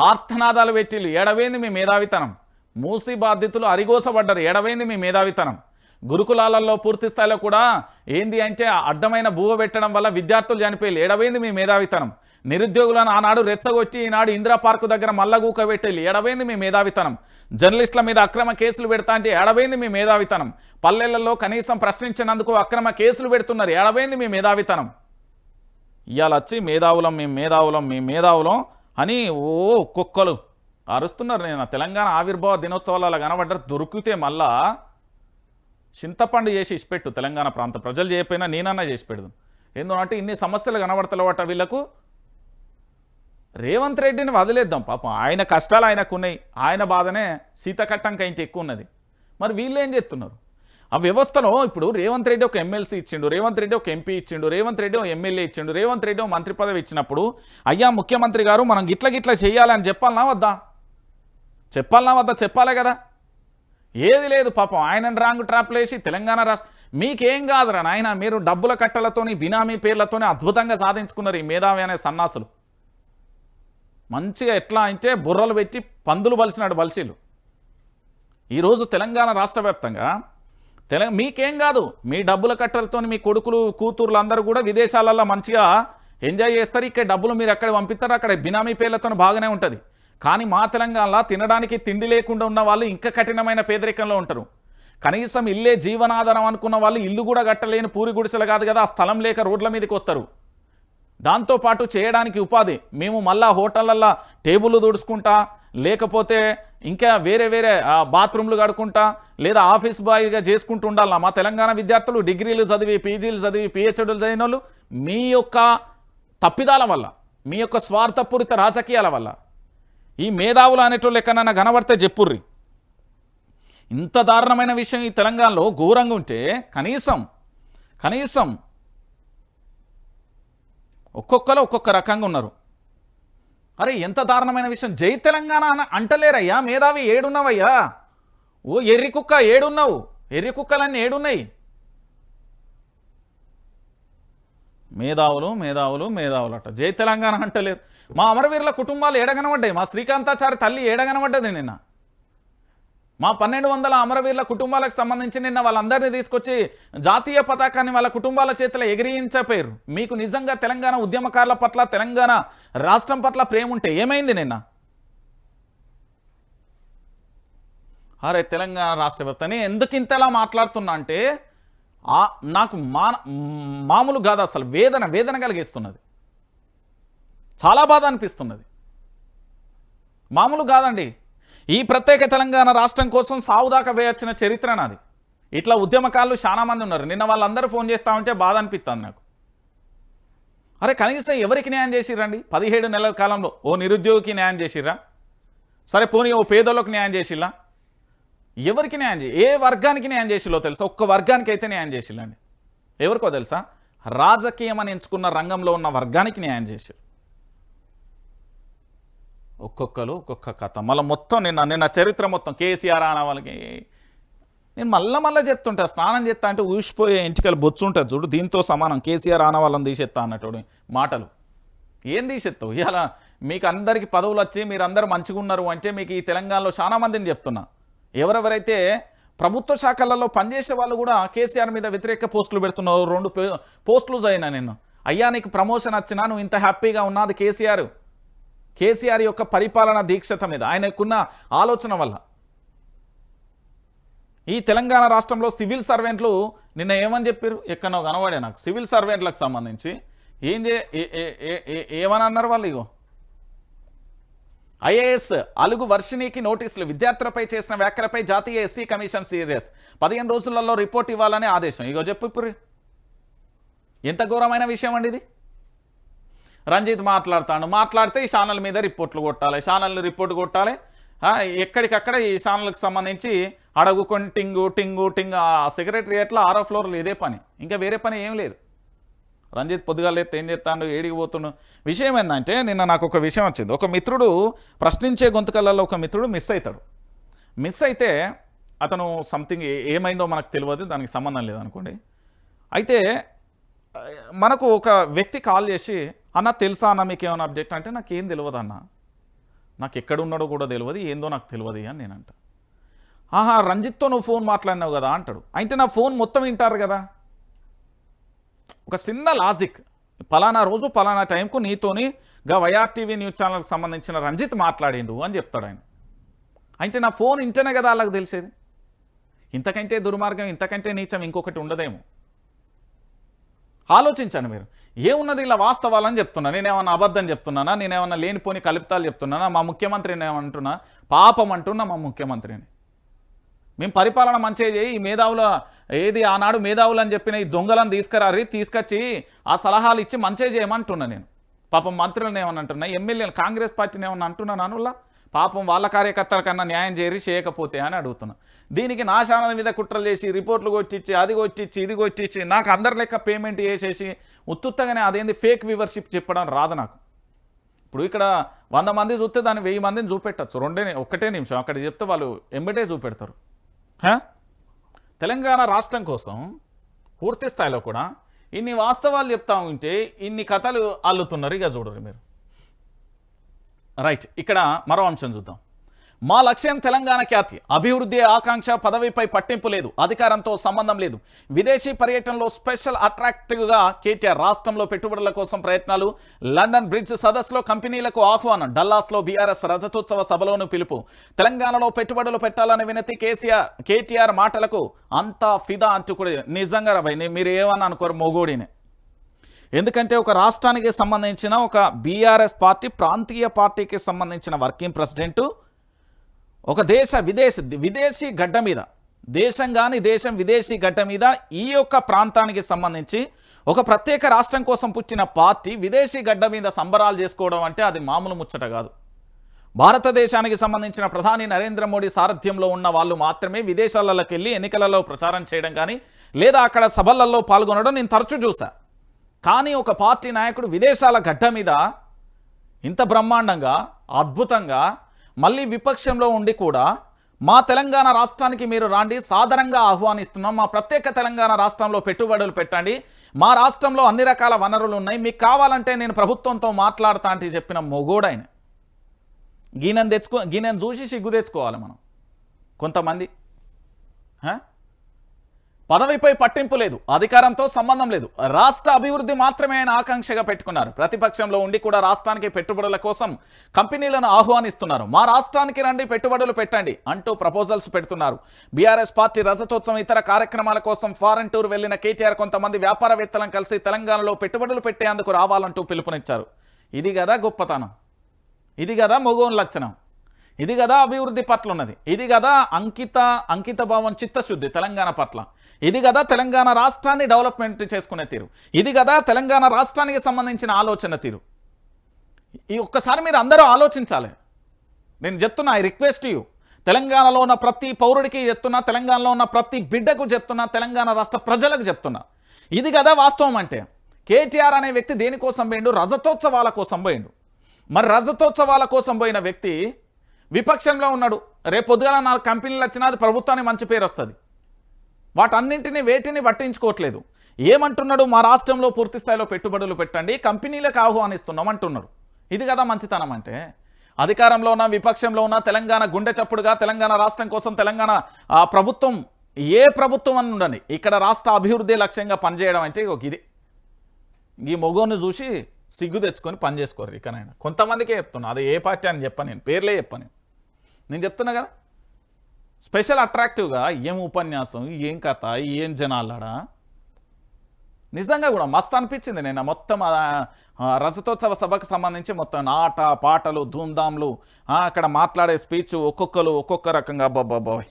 S1: ఆర్తనాదాలు పెట్టిళ్ళు. ఏడవేంది మీ మేధావితనం? మూసీ బాధితులు అరిగోసపడ్డారు. ఏడవేంది మీ మేధావితనం? గురుకులాలలో పూర్తి స్థాయిలో కూడా ఏంది అంటే అడ్డమైన భూవ పెట్టడం వల్ల విద్యార్థులు చనిపోయి. ఏడవేంది మీ మేధావితనం? నిరుద్యోగులను ఆనాడు రెచ్చగొట్టి ఈనాడు ఇందిరా పార్కు దగ్గర మల్లగూక పెట్టేళ్ళు. ఏడవేంది మీ మేధావితనం? జర్నలిస్టుల మీద అక్రమ కేసులు పెడతా అంటే ఏడవేంది మీ మేధావితనం? పల్లెలలో కనీసం ప్రశ్నించినందుకు అక్రమ కేసులు పెడుతున్నారు. ఏడవేంది మీ మేధావితనం? ఇవాళ వచ్చి మేధావులం అని ఒక్కొక్కరు అరుస్తున్నారు. నేను తెలంగాణ ఆవిర్భావ దినోత్సవాలు కనబడ్డారు. దొరికితే మళ్ళా చింతపండు చేసి ఇచ్చిపెట్టు. తెలంగాణ ప్రాంత ప్రజలు చేయకపోయినా నేనన్నా చేసి పెడదు. ఎందుకంటే ఇన్ని సమస్యలు కనబడతలేవట వీళ్ళకు. రేవంత్ రెడ్డిని వదిలేద్దాం పాపం, ఆయన కష్టాలు ఆయనకున్నాయి, ఆయన బాధనే సీతకట్టంక ఇంత ఎక్కువ ఉన్నది. మరి వీళ్ళు ఏం చేస్తున్నారు ఆ వ్యవస్థలో? ఇప్పుడు రేవంత్ రెడ్డి ఒక ఎమ్మెల్సీ ఇచ్చిండు, రేవంత్ రెడ్డి ఒక ఎంపీ ఇచ్చిండు, రేవంత్ రెడ్డి ఒక ఎమ్మెల్యే ఇచ్చిండు, రేవంత్ రెడ్డి ఒక మంత్రి పదవి ఇచ్చినప్పుడు అయ్యా ముఖ్యమంత్రి గారు మనం గిట్ల చేయాలని చెప్పాలనా వద్దా? చెప్పాలే కదా. ఏది లేదు పాపం, ఆయనను రాంగ్ ట్రాప్లు వేసి తెలంగాణ రాష్ట్ర మీకేం కాదురా నాయన, మీరు డబ్బుల కట్టలతోని బినామీ పేర్లతోని అద్భుతంగా సాధించుకున్నారు ఈ మేధావి అనే సన్నాసులు. మంచిగా ఎట్లా అంటే బుర్రలు పెట్టి పందులు బలిసినాడు బలిసీలు. ఈరోజు తెలంగాణ రాష్ట్ర వ్యాప్తంగా మీకేం కాదు, మీ డబ్బుల కట్టలతో మీ కొడుకులు కూతుర్లు అందరూ కూడా విదేశాలలో మంచిగా ఎంజాయ్ చేస్తారు. ఇక్కడ డబ్బులు మీరు ఎక్కడ పంపిస్తారు, అక్కడ బినామీ పేర్లతో బాగానే ఉంటుంది. కానీ మా తెలంగాణలో తినడానికి తిండి లేకుండా ఉన్న వాళ్ళు ఇంకా కఠినమైన పేదరికంలో ఉంటారు. కనీసం ఇల్లే జీవనాధారం అనుకున్న వాళ్ళు ఇల్లు కూడా కట్టలేని పూరి గుడిసెలు కాదు కదా, ఆ స్థలం లేక రోడ్ల మీదకి వస్తారు. దాంతోపాటు చేయడానికి ఉపాధి, మేము మళ్ళా హోటళ్ళల్లో టేబుల్ తుడుచుకుంటా, లేకపోతే ఇంకా వేరే బాత్రూమ్లు కడుకుంటా, లేదా ఆఫీస్ బాయ్గా చేసుకుంటూ ఉండాలన్నా మా తెలంగాణ విద్యార్థులు డిగ్రీలు చదివి, పీజీలు చదివి, పిహెచ్డీలు చదివిన వాళ్ళు మీ యొక్క తప్పిదాల వల్ల, మీ యొక్క స్వార్థపూరిత రాజకీయాల వల్ల ఈ మేధావులు అనేటోళ్ళు ఎక్కడన్నా కనబడితే చెప్పుర్రి. ఇంత దారుణమైన విషయం ఈ తెలంగాణలో ఘోరంగా ఉంటే కనీసం ఒక్కొక్కరు ఒక్కొక్క రకంగా ఉన్నారు. అరే ఎంత దారుణమైన విషయం, జై తెలంగాణ అంటలేరయ్యా. మేధావి ఏడున్నావయ్యా? ఓ ఎర్రి కుక్క ఏడున్నావు? ఎర్రి కుక్కలన్నీ ఏడున్నాయి? మేధావులు అట జై తెలంగాణ అంటలేరు. మా అమరవీరుల కుటుంబాలు ఏడగనబడ్డాయి, మా శ్రీకాంతాచారి తల్లి ఏడగనబడ్డది నిన్న. మా 1200 అమరవీరుల కుటుంబాలకు సంబంధించి నిన్న వాళ్ళందరినీ తీసుకొచ్చి జాతీయ పతాకాన్ని వాళ్ళ కుటుంబాల చేతిలో ఎగిరించపోయారు. మీకు నిజంగా తెలంగాణ ఉద్యమకారుల పట్ల, తెలంగాణ రాష్ట్రం పట్ల ప్రేమ ఉంటే ఏమైంది నిన్న? అరే తెలంగాణ రాష్ట్ర వ్యాప్తంగా ఎందుకు ఇంతలా మాట్లాడుతున్నా అంటే నాకు మామూలు కాదు, అసలు వేదన కలిగిస్తున్నది, చాలా బాధ అనిపిస్తున్నది. మామూలు కాదండి. ఈ ప్రత్యేక తెలంగాణ రాష్ట్రం కోసం సావుదాకా వేయొచ్చిన చరిత్ర నాది. ఇట్లా ఉద్యమకారులు చాలా మంది ఉన్నారు. నిన్న వాళ్ళందరూ ఫోన్ చేస్తా ఉంటే బాధ అనిపిస్తుంది నాకు. అరే కనీసం ఎవరికి న్యాయం చేసిర్రండి? 17 నెలల కాలంలో ఓ నిరుద్యోగికి న్యాయం చేసిర్రా? సరే పోనీ ఓ పేదోళ్ళకి న్యాయం చేసిల్లా? ఎవరికి న్యాయం ఏ వర్గానికి న్యాయం చేసిల్లో తెలుసా? ఒక్క వర్గానికి అయితే న్యాయం చేసిల్లండి. ఎవరికో తెలుసా? రాజకీయం అని ఎంచుకున్న రంగంలో ఉన్న వర్గానికి న్యాయం చేసిరు. ఒక్కొక్కరు ఒక్కొక్క కథ. మళ్ళీ మొత్తం నిన్న చరిత్ర మొత్తం కేసీఆర్ అన్న వాళ్ళకి నేను మళ్ళా చెప్తుంటా, స్నానం చేస్తా అంటే ఊసిపోయే ఇంటికలు బొచ్చు ఉంటుంది చూడు, దీంతో సమానం కేసీఆర్ అన్న వాళ్ళని తీసేస్తా అన్నట్టు మాటలు. ఏం తీసేస్తావు? ఇలా మీకు అందరికీ పదవులు వచ్చి మీరు అందరూ మంచిగా ఉన్నారు అంటే మీకు ఈ తెలంగాణలో చాలా మందిని చెప్తున్నా, ఎవరెవరైతే ప్రభుత్వ శాఖలలో పనిచేసే వాళ్ళు కూడా కేసీఆర్ మీద వ్యతిరేక పోస్టులు పెడుతున్నారు. 2 పోస్టులు అయినా నేను, అయ్యా నీకు ప్రమోషన్ వచ్చినా నువ్వు ఇంత హ్యాపీగా ఉన్నది కేసీఆర్ యొక్క పరిపాలన దీక్షత మీద, ఆయనకున్న ఆలోచన వల్ల. ఈ తెలంగాణ రాష్ట్రంలో సివిల్ సర్వెంట్లు నిన్న ఏమని చెప్పారు? ఎక్కడో కనబడే నాకు సివిల్ సర్వెంట్లకు సంబంధించి ఏమని అన్నారు వాళ్ళు? ఇగో ఐఏఎస్ అలుగు వర్షిణికి నోటీసులు, విద్యార్థులపై చేసిన వ్యాఖ్యలపై జాతీయ ఎస్సీ కమిషన్ సీరియస్, 15 రోజులలో రిపోర్ట్ ఇవ్వాలని ఆదేశం. ఇగో చెప్పు ఇప్పుడు ఎంత ఘోరమైన విషయం అండి ఇది. రంజిత్ మాట్లాడితే ఈ ఛానల్ మీద రిపోర్ట్లు కొట్టాలి, రిపోర్ట్ కొట్టాలి. ఎక్కడికక్కడ ఈ ఛానల్కి సంబంధించి అడుగుకొని టింగు సెక్రటరియట్లో 6వ ఫ్లోర్లో ఇదే పని, ఇంకా వేరే పని ఏం లేదు. రంజిత్ పొద్దుగాలు ఏం చేస్తాడు, ఏడికి పోతుండు. విషయం ఏంటంటే నిన్న నాకు ఒక విషయం వచ్చింది. ఒక మిత్రుడు ప్రశ్నించే గొంతుకలలో ఒక మిత్రుడు మిస్ అయితే అతను సంథింగ్ ఏమైందో మనకు తెలియదు, దానికి సంబంధం లేదనుకోండి. అయితే మనకు ఒక వ్యక్తి కాల్ చేసి, అన్న తెలుసా అన్న మీకు ఏమైనా అబ్జెక్ట్ అంటే, నాకేం తెలియదు అన్న, నాకు ఎక్కడున్నాడో కూడా తెలియదు, ఏందో నాకు తెలియదు అని నేనంట. ఆహా రంజిత్తో నువ్వు ఫోన్ మాట్లాడినావు కదా అంటాడు. అయితే నా ఫోన్ మొత్తం వింటారు కదా. ఒక చిన్న లాజిక్, పలానా రోజు పలానా టైంకు నీతోని వైఆర్టీవీ న్యూస్ ఛానల్కి సంబంధించిన రంజిత్ మాట్లాడిండు అని చెప్తాడు ఆయన. అయితే నా ఫోన్ ఇంటనే కదా వాళ్ళకి తెలిసేది. ఇంతకంటే దుర్మార్గం, ఇంతకంటే నీచం ఇంకొకటి ఉండదేమో. ఆలోచించండి మీరు. ఏమున్నది ఇలా వాస్తవాలని చెప్తున్నా, నేనేమన్నా అబద్ధం చెప్తున్నానా, నేనేమన్నా లేనిపోని కల్పితాలు చెప్తున్నానా, మా ముఖ్యమంత్రిని ఏమంటున్నా పాపం అంటున్నా మా ముఖ్యమంత్రిని. మేము పరిపాలన మంచిగా చేయి, ఈ మేధావుల ఆనాడు మేధావులు అని చెప్పిన ఈ దొంగలను తీసుకొచ్చి ఆ సలహాలు ఇచ్చి మంచిగా చేయమంటున్నా నేను. పాపం మంత్రులను ఏమన్నా అంటున్నా, ఎమ్మెల్యేలు కాంగ్రెస్ పార్టీని ఏమన్నా అంటున్నాను అనులా, పాపం వాళ్ళ కార్యకర్తల కన్నా న్యాయం చేయకపోతే అని అడుగుతున్నా. దీనికి నా ఛానల్ మీద కుట్రలు చేసి రిపోర్ట్లు కొట్టించి అది కొట్టించి ఇది కొట్టించి నాకు అందరి లెక్క పేమెంట్ చేసేసి ఉత్తుత్తగానే అదేంది ఫేక్ వ్యూవర్షిప్ చెప్పడం రాదు నాకు. ఇప్పుడు ఇక్కడ 100 మంది చూస్తే దాన్ని 1000 మందిని చూపెట్టచ్చు, ఒక్కటే నిమిషం అక్కడ చెప్తే వాళ్ళు ఎంబటే చూపెడతారు. తెలంగాణ రాష్ట్రం కోసం పూర్తి స్థాయిలో కూడా ఇన్ని వాస్తవాలు చెప్తా ఉంటే ఇన్ని కథలు అల్లుతున్నారు. ఇక చూడరు మీరు. రైట్, ఇక్కడ మరో అంశం చూద్దాం. మా లక్ష్యం తెలంగాణ ఖ్యాతి, అభివృద్ధి ఆకాంక్ష, పదవిపై పట్టింపు లేదు, అధికారంతో సంబంధం లేదు. విదేశీ పర్యటనలో స్పెషల్ అట్రాక్టివ్గా కేటీఆర్. రాష్ట్రంలో పెట్టుబడుల కోసం ప్రయత్నాలు. లండన్ బ్రిడ్జ్ సదస్సులో కంపెనీలకు ఆహ్వానం. డల్లాస్లో బీఆర్ఎస్ రజతోత్సవ సభలోను పిలుపు. తెలంగాణలో పెట్టుబడులు పెట్టాలని వినతి. కేటీఆర్ మాటలకు అంతా ఫిదా అంటూ కూడా. నిజంగా రాబాయి మీరు ఏమన్నా అనుకోరు, మొగోడినే. ఎందుకంటే ఒక రాష్ట్రానికి సంబంధించిన ఒక బీఆర్ఎస్ పార్టీ ప్రాంతీయ పార్టీకి సంబంధించిన వర్కింగ్ ప్రెసిడెంటు ఒక విదేశీ గడ్డ మీద, దేశం విదేశీ గడ్డ మీద ఈ యొక్క ప్రాంతానికి సంబంధించి ఒక ప్రత్యేక రాష్ట్రం కోసం పుట్టిన పార్టీ విదేశీ గడ్డ మీద సంబరాలు చేసుకోవడం అంటే అది మామూలు ముచ్చట కాదు. భారతదేశానికి సంబంధించిన ప్రధాని నరేంద్ర మోడీ సారథ్యంలో ఉన్న వాళ్ళు మాత్రమే విదేశాలలోకి వెళ్ళి ఎన్నికలలో ప్రచారం చేయడం కానీ లేదా అక్కడ సభలలో పాల్గొనడం నేను తరచూ చూసా. కానీ ఒక పార్టీ నాయకుడు విదేశాల గడ్డ మీద ఇంత బ్రహ్మాండంగా అద్భుతంగా మళ్ళీ విపక్షంలో ఉండి కూడా మా తెలంగాణ రాష్ట్రానికి మీరు రాండి, సాదరంగా ఆహ్వానిస్తున్నాం, మా ప్రత్యేక తెలంగాణ రాష్ట్రంలో పెట్టుబడులు పెట్టండి, మా రాష్ట్రంలో అన్ని రకాల వనరులు ఉన్నాయి, మీకు కావాలంటే నేను ప్రభుత్వంతో మాట్లాడతా అంటే చెప్పిన మొగోడైన గీనెను చూసి సిగ్గు తెచ్చుకోవాలి మనం. కొంతమంది పదవిపై పట్టింపు లేదు, అధికారంతో సంబంధం లేదు, రాష్ట్ర అభివృద్ధి మాత్రమే ఆయన ఆకాంక్షగా పెట్టుకున్నారు. ప్రతిపక్షంలో ఉండి కూడా రాష్ట్రానికి పెట్టుబడుల కోసం కంపెనీలను ఆహ్వానిస్తున్నారు. మా రాష్ట్రానికి రండి, పెట్టుబడులు పెట్టండి అంటూ ప్రపోజల్స్ పెడుతున్నారు. బీఆర్ఎస్ పార్టీ రజతోత్సవం ఇతర కార్యక్రమాల కోసం ఫారెన్ టూర్ వెళ్లిన కేటీఆర్ కొంతమంది వ్యాపారవేత్తలను కలిసి తెలంగాణలో పెట్టుబడులు పెట్టేందుకు రావాలంటూ పిలుపునిచ్చారు. ఇది కదా గొప్పతనం, ఇది కదా మొగోని లక్షణం, ఇది కదా అభివృద్ధి పట్ల ఉన్నది, ఇది కదా అంకిత భావం చిత్తశుద్ధి తెలంగాణ పట్ల, ఇది కదా తెలంగాణ రాష్ట్రాన్ని డెవలప్మెంట్ చేసుకునే తీరు, ఇది కదా తెలంగాణ రాష్ట్రానికి సంబంధించిన ఆలోచన తీరు. ఈ ఒక్కసారి మీరు అందరూ ఆలోచించాలి. నేను చెప్తున్నా, ఐ రిక్వెస్ట్ యూ, తెలంగాణలో ఉన్న ప్రతి పౌరుడికి చెప్తున్నా, తెలంగాణలో ఉన్న ప్రతి బిడ్డకు చెప్తున్నా, తెలంగాణ రాష్ట్ర ప్రజలకు చెప్తున్నా, ఇది కదా వాస్తవం. అంటే కేటీఆర్ అనే వ్యక్తి దేనికోసం పోయిండు? రజతోత్సవాల కోసం పోయిండు. మరి రజతోత్సవాల కోసం పోయిన వ్యక్తి విపక్షంలో ఉన్నాడు. రేపు పొద్దుగాల 4 కంపెనీలు వచ్చినా అది ప్రభుత్వానికి మంచి పేరు వస్తుంది. వేటిని పట్టించుకోవట్లేదు. ఏమంటున్నాడు? మా రాష్ట్రంలో పూర్తి స్థాయిలో పెట్టుబడులు పెట్టండి, కంపెనీలకు ఆహ్వానిస్తున్నాం అంటున్నారు. ఇది కదా మంచితనం అంటే. అధికారంలో ఉన్న విపక్షంలో ఉన్న తెలంగాణ గుండె చప్పుడుగా తెలంగాణ రాష్ట్రం కోసం తెలంగాణ ప్రభుత్వం ఏ ప్రభుత్వం అని ఉండని ఇక్కడ రాష్ట్ర అభివృద్ధి లక్ష్యంగా పనిచేయడం అంటే ఇది. ఈ మొగోని చూసి సిగ్గు తెచ్చుకొని పని చేసుకోరు. ఇకనైనా కొంతమందికే చెప్తున్నా, అది ఏ పార్టీ అని చెప్పను, నేను పేర్లే చెప్పను. నేను చెప్తున్నా కదా, స్పెషల్ అట్రాక్టివ్గా ఏం ఉపన్యాసం, ఏం కథ, ఏం జనాలాడా, నిజంగా కూడా మస్తు అనిపించింది. నేను మొత్తం రజతోత్సవ సభకు సంబంధించి మొత్తం ఆట పాటలు ధూమ్ధామ్లు, అక్కడ మాట్లాడే స్పీచ్ ఒక్కొక్క రకంగా బాబాయ్.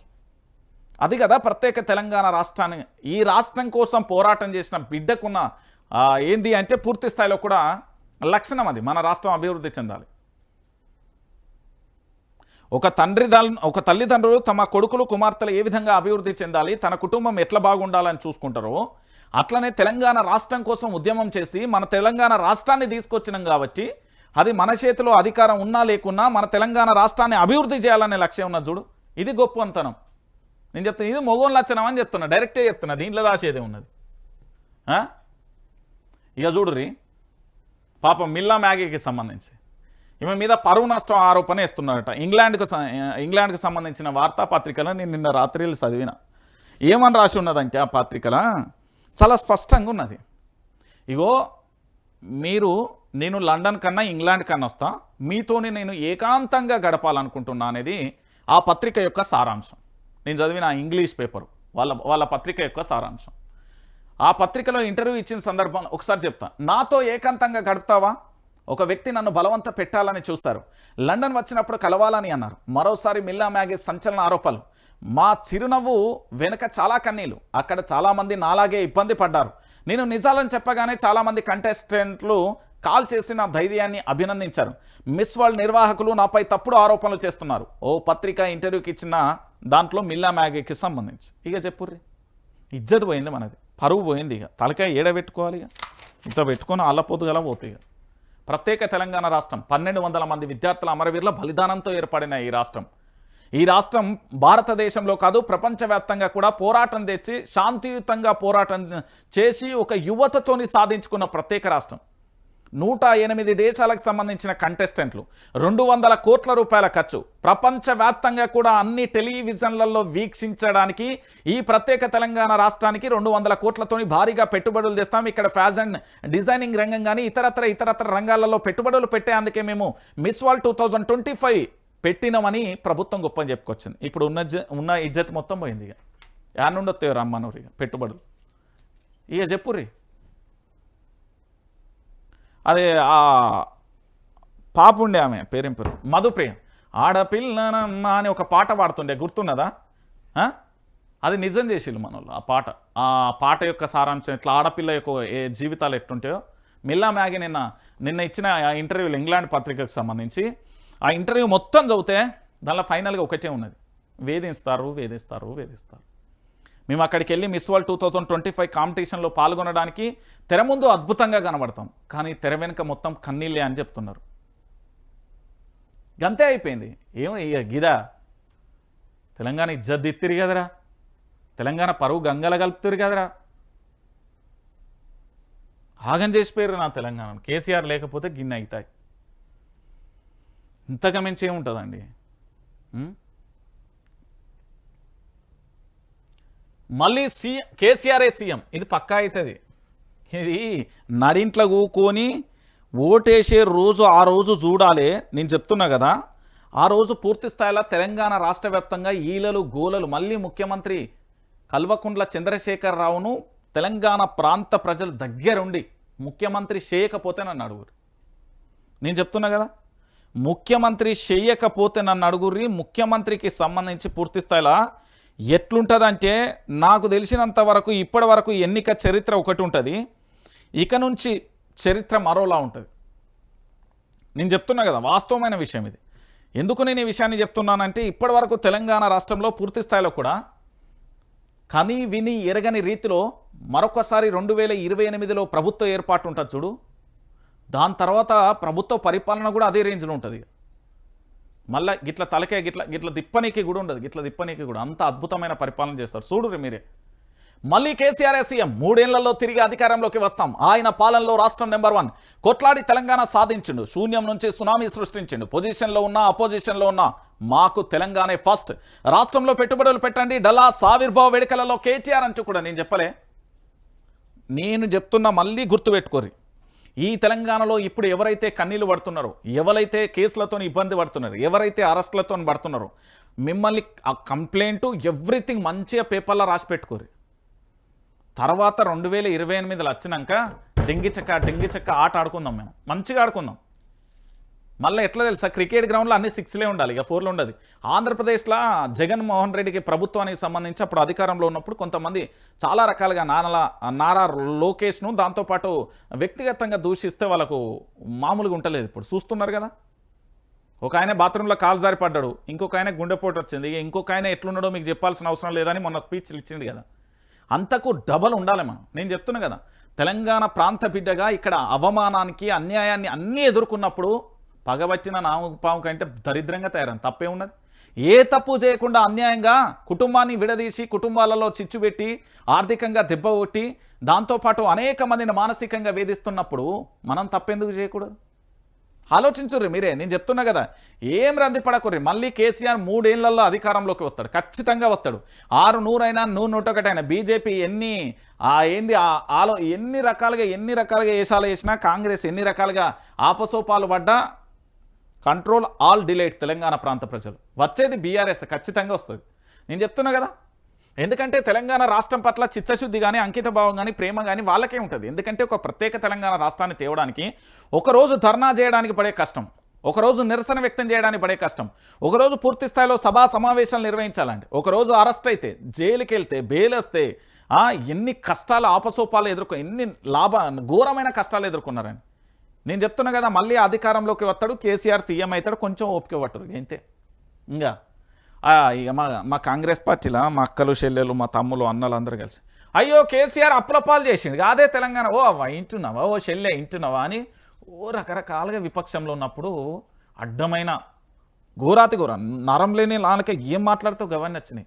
S1: అది కదా ప్రత్యేక తెలంగాణ రాష్ట్రాన్ని, ఈ రాష్ట్రం కోసం పోరాటం చేసిన బిడ్డకున్న ఏంది అంటే పూర్తి స్థాయిలో కూడా లక్షణం అది. మన రాష్ట్రం అభివృద్ధి చెందాలి. ఒక తల్లిదండ్రులు తమ కొడుకులు కుమార్తెలు ఏ విధంగా అభివృద్ధి చెందాలి, తన కుటుంబం ఎట్లా బాగుండాలని చూసుకుంటారో అట్లనే తెలంగాణ రాష్ట్రం కోసం ఉద్యమం చేసి మన తెలంగాణ రాష్ట్రాన్ని తీసుకొచ్చినాం కాబట్టి అది మన చేతిలో అధికారం ఉన్నా లేకున్నా మన తెలంగాణ రాష్ట్రాన్ని అభివృద్ధి చేయాలనే లక్ష్యం ఉన్నది చూడు, ఇది గొప్పతనం. నేను చెప్తున్నా, ఇది మొగోని లక్షణం అని చెప్తున్నా, డైరెక్టే చెప్తున్నా, దీంట్లో దాచేదే ఉన్నది. ఇక చూడుర్రి, పాపం మిల్లా మ్యాగీకి సంబంధించి ఈమె మీద పరువు నష్టం ఆరోపణ వేస్తున్నారట. ఇంగ్లాండ్కి సంబంధించిన వార్తాపత్రికలో నేను నిన్న రాత్రిలు చదివిన. ఏమని రాసి ఉన్నదంటే ఆ పత్రికల చాలా స్పష్టంగా ఉన్నది. ఇగో నేను లండన్ కన్నా ఇంగ్లాండ్ కన్నా వస్తా, మీతోని నేను ఏకాంతంగా గడపాలనుకుంటున్నా అనేది ఆ పత్రిక యొక్క సారాంశం. నేను చదివిన ఇంగ్లీష్ పేపరు వాళ్ళ పత్రిక యొక్క సారాంశం. ఆ పత్రికలో ఇంటర్వ్యూ ఇచ్చిన సందర్భంలో ఒకసారి చెప్తా. నాతో ఏకాంతంగా గడుపుతావా? ఒక వ్యక్తి నన్ను బలవంత పెట్టాలని చూశారు. లండన్ వచ్చినప్పుడు కలవాలని అన్నారు. మరోసారి మిల్లా మ్యాగీ సంచలన ఆరోపణలు. మా చిరునవ్వు వెనుక చాలా కన్నీళ్ళు. అక్కడ చాలామంది నాలాగే ఇబ్బంది పడ్డారు. నేను నిజాలను చెప్పగానే చాలామంది కంటెస్టెంట్లు కాల్ చేసి నా ధైర్యాన్ని అభినందించారు. మిస్ వరల్డ్ నిర్వాహకులు నాపై తప్పుడు ఆరోపణలు చేస్తున్నారు. ఓ పత్రిక ఇంటర్వ్యూకి ఇచ్చిన దాంట్లో మిల్లా మ్యాగీకి సంబంధించి ఇక చెప్పుర్రి. ఇజ్జత్ పోయింది మనది, పరువు పోయింది. ఇక తలకాయ ఏడబెట్టుకోవాలి. ఇక ఇట్లా పెట్టుకొని అల్లపోతుగల పోతాయి. ఇక ప్రత్యేక తెలంగాణ రాష్ట్రం 1200 మంది విద్యార్థుల అమరవీరుల బలిదానంతో ఏర్పడిన ఈ రాష్ట్రం భారతదేశంలో కాదు ప్రపంచవ్యాప్తంగా కూడా పోరాటం తెచ్చి శాంతియుతంగా పోరాటం చేసి ఒక యువతతోని సాధించుకున్న ప్రత్యేక రాష్ట్రం. 108 దేశాలకు సంబంధించిన కంటెస్టెంట్లు, 200 కోట్ల రూపాయల ఖర్చు, ప్రపంచవ్యాప్తంగా కూడా అన్ని టెలివిజన్లలో వీక్షించడానికి ఈ ప్రత్యేక తెలంగాణ రాష్ట్రానికి 200 కోట్లతోని భారీగా పెట్టుబడులు తెస్తాం. ఇక్కడ ఫ్యాషన్ డిజైనింగ్ రంగం కానీ ఇతరత్ర రంగాలలో పెట్టుబడులు పెట్టేందుకే మేము మిస్ వరల్డ్ 2025 పెట్టినామని ప్రభుత్వం గొప్పని చెప్పుకొచ్చింది. ఇప్పుడు ఉన్న ఇజ్జత్ మొత్తం పోయింది. ఇక యానుండొత్తాయో రమ్మనూరు ఇక పెట్టుబడులు. ఇక చెప్పుర్రి. అదే ఆ పాప ఉండే ఆమె పేరేం పేరు మధుప్రియ, ఆడపిల్లనమ్మ అని ఒక పాట పాడుతుండే, గుర్తున్నదా? అది నిజం చేసిళ్ళు మనోళ్ళు. ఆ పాట యొక్క సారాంశం ఇట్లా ఆడపిల్ల యొక్క జీవితాలు ఎట్టుంటాయో. మిల్లా మ్యాగీ నిన్న ఇచ్చిన ఇంటర్వ్యూలు ఇంగ్లాండ్ పత్రికకు సంబంధించి ఆ ఇంటర్వ్యూ మొత్తం చదివితే దానిలో ఫైనల్గా ఒకటే ఉన్నది, వేధిస్తారు. మేము అక్కడికి వెళ్ళి మిస్ వరల్డ్ 2025 కాంపిటీషన్లో పాల్గొనడానికి తెర ముందు అద్భుతంగా కనబడతాం, కానీ తెర వెనుక మొత్తం కన్నీళ్ళే అని చెప్తున్నారు. గంతే అయిపోయింది. ఇక గిదా తెలంగాణ ఇజ్జత్ ఇత్తిరి కదరా, తెలంగాణ పరువు గంగల కలుపుతారు కదరా. ఆగం చేసిపోయారు నా తెలంగాణ. కేసీఆర్ లేకపోతే గిన్నె అవుతాయి. ఇంతకు మించి ఏముంటుందండి? మళ్ళీ కేసీఆరే సీఎం, ఇది పక్కా అవుతుంది. ఇది నడింట్లో కూకొని ఓటేసే రోజు ఆ రోజు చూడాలి. నేను చెప్తున్నా కదా, ఆ రోజు పూర్తి స్థాయిలో తెలంగాణ రాష్ట్ర వ్యాప్తంగా ఈలలు గోలలు. మళ్ళీ ముఖ్యమంత్రి కల్వకుంట్ల చంద్రశేఖరరావును తెలంగాణ ప్రాంత ప్రజలు దగ్గరుండి ముఖ్యమంత్రి చేయకపోతే నన్ను అడుగురు. నేను చెప్తున్నా కదా, ముఖ్యమంత్రి చేయకపోతే నన్ను అడుగుర్రి. ముఖ్యమంత్రికి సంబంధించి పూర్తి స్థాయిలో ఎట్లుంటుందంటే, నాకు తెలిసినంత వరకు ఇప్పటి వరకు ఎన్నిక చరిత్ర ఒకటి ఉంటుంది, ఇక నుంచి చరిత్ర మరోలా ఉంటుంది. నేను చెప్తున్నా కదా, వాస్తవమైన విషయం ఇది. ఎందుకు నేను ఈ విషయాన్ని చెప్తున్నానంటే, ఇప్పటి వరకు తెలంగాణ రాష్ట్రంలో పూర్తి స్థాయిలో కూడా కని విని ఎరగని రీతిలో మరొకసారి 2028లో ప్రభుత్వ ఏర్పాటు ఉంటుంది చూడు, దాని తర్వాత ప్రభుత్వ పరిపాలన కూడా అదే రేంజ్లో ఉంటుంది. మళ్ళీ గిట్ల తలకే గిట్ల దిప్పనీకి కూడా ఉండదు. గిట్ల దిప్పనీకి కూడా అంత అద్భుతమైన పరిపాలన చేస్తారు. చూడుర్రి మీరే. మళ్ళీ కేసీఆర్ సీఎం, 3 ఏళ్లలో తిరిగి అధికారంలోకి వస్తాం. ఆయన పాలనలో రాష్ట్రం నెంబర్ 1 కొట్లాడి తెలంగాణ సాధించిండు. శూన్యం నుంచి సునామీ సృష్టించిండు. పొజిషన్లో ఉన్నా అపోజిషన్లో ఉన్నా మాకు తెలంగాణే ఫస్ట్. రాష్ట్రంలో పెట్టుబడులు పెట్టండి. డల్లాస్ ఆవిర్భావ వేడుకలలో కేటీఆర్ అంటూ కూడా నేను చెప్పలే. నేను చెప్తున్నా, మళ్ళీ గుర్తుపెట్టుకోర్రి. ఈ తెలంగాణలో ఇప్పుడు ఎవరైతే కన్నీళ్లు పడుతున్నారో, ఎవరైతే కేసులతో ఇబ్బంది పడుతున్నారో, ఎవరైతే అరెస్టులతో పడుతున్నారో, మిమ్మల్ని ఆ కంప్లైంట్ ఎవ్రీథింగ్ మంచిగా పేపర్లో రాసి పెట్టుకోరు. తర్వాత 2028లో వచ్చినాక డింగి చెక్క ఆట ఆడుకుందాం. మేము మంచిగా ఆడుకుందాం. మళ్ళీ ఎట్లా తెలుసా, క్రికెట్ గ్రౌండ్లో అన్ని 6లే ఉండాలి, ఇక 4లో ఉండదు. ఆంధ్రప్రదేశ్లో జగన్మోహన్ రెడ్డికి ప్రభుత్వానికి సంబంధించి అప్పుడు అధికారంలో ఉన్నప్పుడు కొంతమంది చాలా రకాలుగా నారా లోకేష్ను దాంతోపాటు వ్యక్తిగతంగా దూషిస్తే వాళ్ళకు మామూలుగా ఉండలేదు. ఇప్పుడు చూస్తున్నారు కదా, ఒక ఆయన బాత్రూంలో కాలు జారి పడ్డాడు, ఇంకొక ఆయన గుండెపోటు వచ్చింది, ఇంకొక ఆయన ఎట్లున్నాడో మీకు చెప్పాల్సిన అవసరం లేదని మొన్న స్పీచ్లు ఇచ్చింది కదా. అంతకు డబల్ ఉండాలి మనం. నేను చెప్తున్నా కదా, తెలంగాణ ప్రాంత బిడ్డగా ఇక్కడ అవమానానికి అన్యాయాన్ని అన్నీ ఎదుర్కొన్నప్పుడు పగబట్టిన నామపాము కంటే దరిద్రంగా తయారని తప్పే ఉన్నది. ఏ తప్పు చేయకుండా అన్యాయంగా కుటుంబాన్ని విడదీసి కుటుంబాలలో చిచ్చుపెట్టి ఆర్థికంగా దెబ్బ కొట్టి దాంతోపాటు అనేక మందిని మానసికంగా వేధిస్తున్నప్పుడు మనం తప్పెందుకు చేయకూడదు? ఆలోచించుర్రి మీరే. నేను చెప్తున్నా కదా, ఏం రంది పడకుర్రి. మళ్ళీ కేసీఆర్ 3 ఏళ్లలో అధికారంలోకి వస్తాడు, ఖచ్చితంగా వస్తాడు. 600 అయినా 101 అయినా బీజేపీ ఎన్ని రకాలుగా ఏసాలు వేసినా, కాంగ్రెస్ ఎన్ని రకాలుగా ఆపసోపాలు పడ్డా కంట్రోల్ ఆల్ డిలేట్ తెలంగాణ ప్రాంత ప్రజలు. వచ్చేది బీఆర్ఎస్ ఖచ్చితంగా వస్తుంది. నేను చెప్తున్నా కదా, ఎందుకంటే తెలంగాణ రాష్ట్రం పట్ల చిత్తశుద్ధి కానీ అంకిత భావం కానీ ప్రేమ కానీ వాళ్ళకే ఉంటుంది. ఎందుకంటే ఒక ప్రత్యేక తెలంగాణ రాష్ట్రాన్ని తేవడానికి ఒకరోజు ధర్నా చేయడానికి పడే కష్టం, ఒకరోజు నిరసన వ్యక్తం చేయడానికి పడే కష్టం, ఒకరోజు పూర్తి స్థాయిలో సభా సమావేశాలు నిర్వహించాలండి, ఒకరోజు అరెస్ట్ అయితే జైలుకి వెళ్తే బెయిల్ వస్తే ఎన్ని కష్టాలు ఆపసోపాలు ఎన్ని ఘోరమైన కష్టాలు ఎదుర్కొన్నారని. నేను చెప్తున్నా కదా, మళ్ళీ అధికారంలోకి వస్తాడు, కేసీఆర్ సీఎం అవుతాడు, కొంచెం ఓపిక పట్టరు అంతే. ఇంకా ఇక మా కాంగ్రెస్ పార్టీలో మా అక్కలు చెల్లెలు మా తమ్ములు అన్నలు అందరూ కలిసి అయ్యో కేసీఆర్ అప్పులపాలు చేసిండు అదే తెలంగాణ, ఓ అవ్వ ఇంటున్నావా, ఓ చెల్లె ఇంటున్నావా అని ఓ రకరకాలుగా విపక్షంలో ఉన్నప్పుడు అడ్డమైన ఘోరాతి ఘోర నరం లేని నాలుక ఏం మాట్లాడుతూ గవర్ని వచ్చినాయి.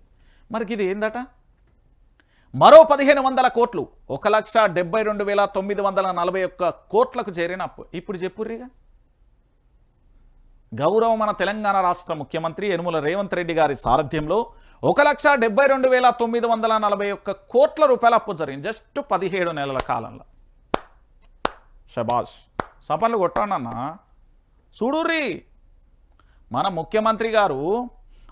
S1: మరికి ఇది ఏందట, మరో 1500 కోట్లు 1,72,941 కోట్లకు చేరిన అప్పు. ఇప్పుడు చెప్పుర్రిగా గౌరవ మన తెలంగాణ రాష్ట్ర ముఖ్యమంత్రి యనుమల రేవంత్ రెడ్డి గారి సారథ్యంలో 1,72,941 కోట్ల రూపాయల అప్పు జరిగింది జస్ట్ 17 నెలల కాలంలో. షబాష్, సపన్లు కొట్టానన్నా. చూడుర్రి, మన ముఖ్యమంత్రి గారు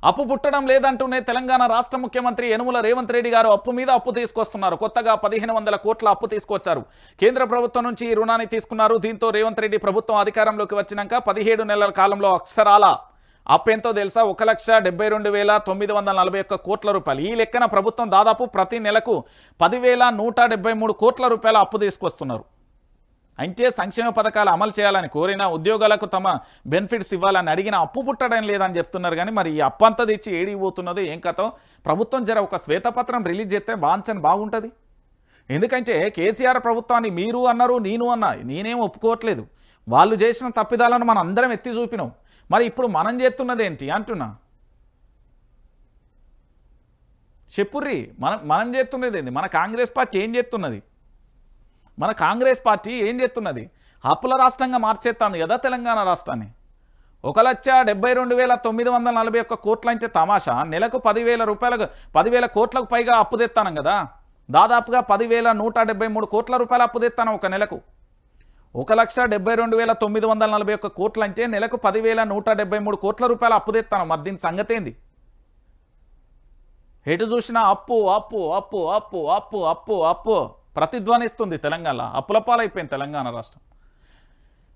S1: అప్పు పుట్టడం లేదంటూనే తెలంగాణ రాష్ట్ర ముఖ్యమంత్రి యనుమల రేవంత్ రెడ్డి గారు అప్పు మీద అప్పు తీసుకొస్తున్నారు. కొత్తగా 1500 కోట్ల అప్పు తీసుకొచ్చారు. కేంద్ర ప్రభుత్వం నుంచి ఈ రుణాన్ని తీసుకున్నారు. దీంతో రేవంత్ రెడ్డి ప్రభుత్వం అధికారంలోకి వచ్చినాక 17 నెలల కాలంలో అక్షరాల అప్పు ఎంతో తెలుసా, 1,72,941 కోట్ల రూపాయలు. ఈ లెక్కన ప్రభుత్వం దాదాపు ప్రతి నెలకు 10,173 కోట్ల రూపాయల అప్పు తీసుకొస్తున్నారు. అంటే సంక్షేమ పథకాలు అమలు చేయాలని కోరిన, ఉద్యోగాలకు తమ బెనిఫిట్స్ ఇవ్వాలని అడిగిన అప్పు పుట్టడం లేదని చెప్తున్నారు. కానీ మరి ఈ అప్పు అంతా తెచ్చి ఏడిపోతున్నదో ఏం కథో ప్రభుత్వం జర ఒక శ్వేతపత్రం రిలీజ్ చేస్తే బాగుంటుంది. ఎందుకంటే కేసీఆర్ ప్రభుత్వాన్ని మీరు అన్నారు, నేను అన్నా, నేనేం ఒప్పుకోవట్లేదు. వాళ్ళు చేసిన తప్పిదాలను మనం అందరం ఎత్తి చూపినాం. మరి ఇప్పుడు మనం చేస్తున్నది ఏంటి అంటున్నా, చెప్పుర్రి. మనం చేస్తున్నది ఏంటి? మన కాంగ్రెస్ పార్టీ ఏం చేస్తున్నది? మన కాంగ్రెస్ పార్టీ ఏం చేస్తున్నది? అప్పుల రాష్ట్రంగా మార్చేస్తుంది కదా తెలంగాణ రాష్ట్రాన్ని. 1,72,941 కోట్ల అంటే తమాషా. నెలకు 10,000 కోట్లకు పైగా అప్పు తెస్తాను కదా, దాదాపుగా 10,173 కోట్ల రూపాయలు అప్పు తెస్తాను ఒక నెలకు. 1,72,941 కోట్లు అంటే నెలకు 10,173 కోట్ల రూపాయలు అప్పు తెస్తాను. మరి దీని సంగతి ఏంది? ఎటు చూసినా అప్పు అప్పు అప్పు అప్పు అప్పు అప్పు అప్పు ప్రతిధ్వనిస్తుంది తెలంగాణ. అప్పుల పాలైపోయింది తెలంగాణ రాష్ట్రం.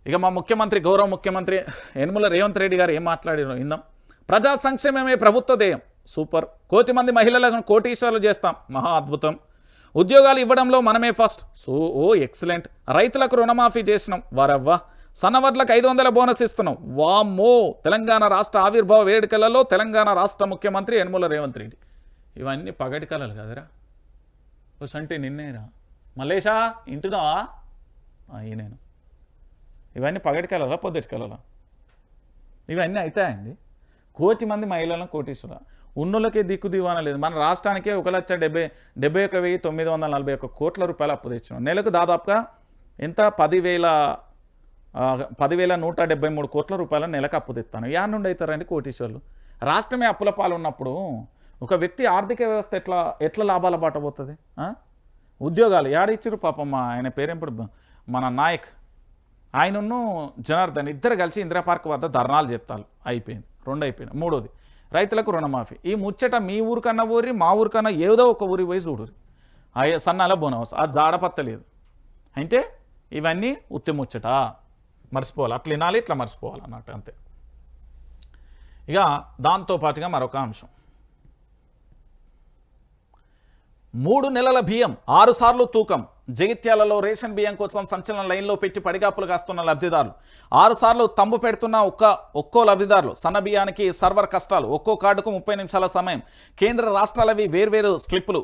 S1: ఇక మా ముఖ్యమంత్రి, గౌరవ ముఖ్యమంత్రి యనుమల రేవంత్ రెడ్డి గారు ఏం మాట్లాడారో ఇందాం. ప్రజా సంక్షేమమే ప్రభుత్వ ధ్యేయం, సూపర్. 1,000 మంది మహిళలను కోటీశ్వర్లు చేస్తాం, మహా అద్భుతం. ఉద్యోగాలు ఇవ్వడంలో మనమే ఫస్ట్, ఓ ఎక్సలెంట్. రైతులకు రుణమాఫీ చేసినాం, వారవ్వ. సన్నవడ్లకు 500 బోనస్ ఇస్తున్నాం, వామ్మో. తెలంగాణ రాష్ట్ర ఆవిర్భావ వేడుకలలో తెలంగాణ రాష్ట్ర ముఖ్యమంత్రి యనుమల రేవంత్ రెడ్డి. ఇవన్నీ పగటి కళలు కదరా, అంటే నిన్నేరా మల్లేషా ఇంటున్నావా? నేను ఇవన్నీ పగటి కళలా పొద్దుటి కళలా? ఇవన్నీ అవుతాయండి. 1,000 మంది మహిళలను కోటీశ్వర, ఉన్నోళ్ళకే దిక్కు దివాన లేదు. మన రాష్ట్రానికే 1,71,941 కోట్ల రూపాయలు అప్పు తెచ్చినాం. నెలకు దాదాపుగా ఎంత 10,173 కోట్ల రూపాయల నెలకు అప్పు తెస్తాను. యా నుండి అవుతారండి కోటీశ్వర్లు? రాష్ట్రమే అప్పుల పాలు ఉన్నప్పుడు ఒక వ్యక్తి ఆర్థిక వ్యవస్థ ఎట్లా లాభాల బాట పోతుంది? ఉద్యోగాలు ఏడిచ్చారు పాపం. ఆయన పేరెంపుడు మన నాయక్, ఆయనను జనార్దన్ ఇద్దరు కలిసి ఇందిరా పార్క్ వద్ద ధర్నాలు చేస్తారు. అయిపోయింది. 2 అయిపోయింది. 3వది రైతులకు రుణమాఫీ. ఈ ముచ్చట మీ ఊరికన్నా ఊరి, మా ఊరికన్నా ఏదో ఒక ఊరి పోయి చూడురి. సన్నాల బోనస్ అది జాడపత్తలేదు. అంటే ఇవన్నీ ఉత్తి ముచ్చట, మర్చిపోవాలి. అట్లా వినాలి, ఇట్లా మర్చిపోవాలి అన్నట్టు అంతే. ఇక దాంతోపాటుగా మరొక అంశం, 3 నెలల బియ్యం 6 సార్లు తూకం. జగిత్యాలలో రేషన్ బియ్యం కోసం సంచలన లైన్లో పెట్టి పడిగాపులు కాస్తున్న లబ్ధిదారులు. 6 సార్లు తంబు పెడుతున్న ఒక్కో లబ్ధిదారులు. సన్న బియ్యానికి సర్వర్ కష్టాలు. ఒక్కో కార్డుకు 30 నిమిషాల సమయం. కేంద్ర రాష్ట్రాలవి వేర్వేరు స్లిప్పులు.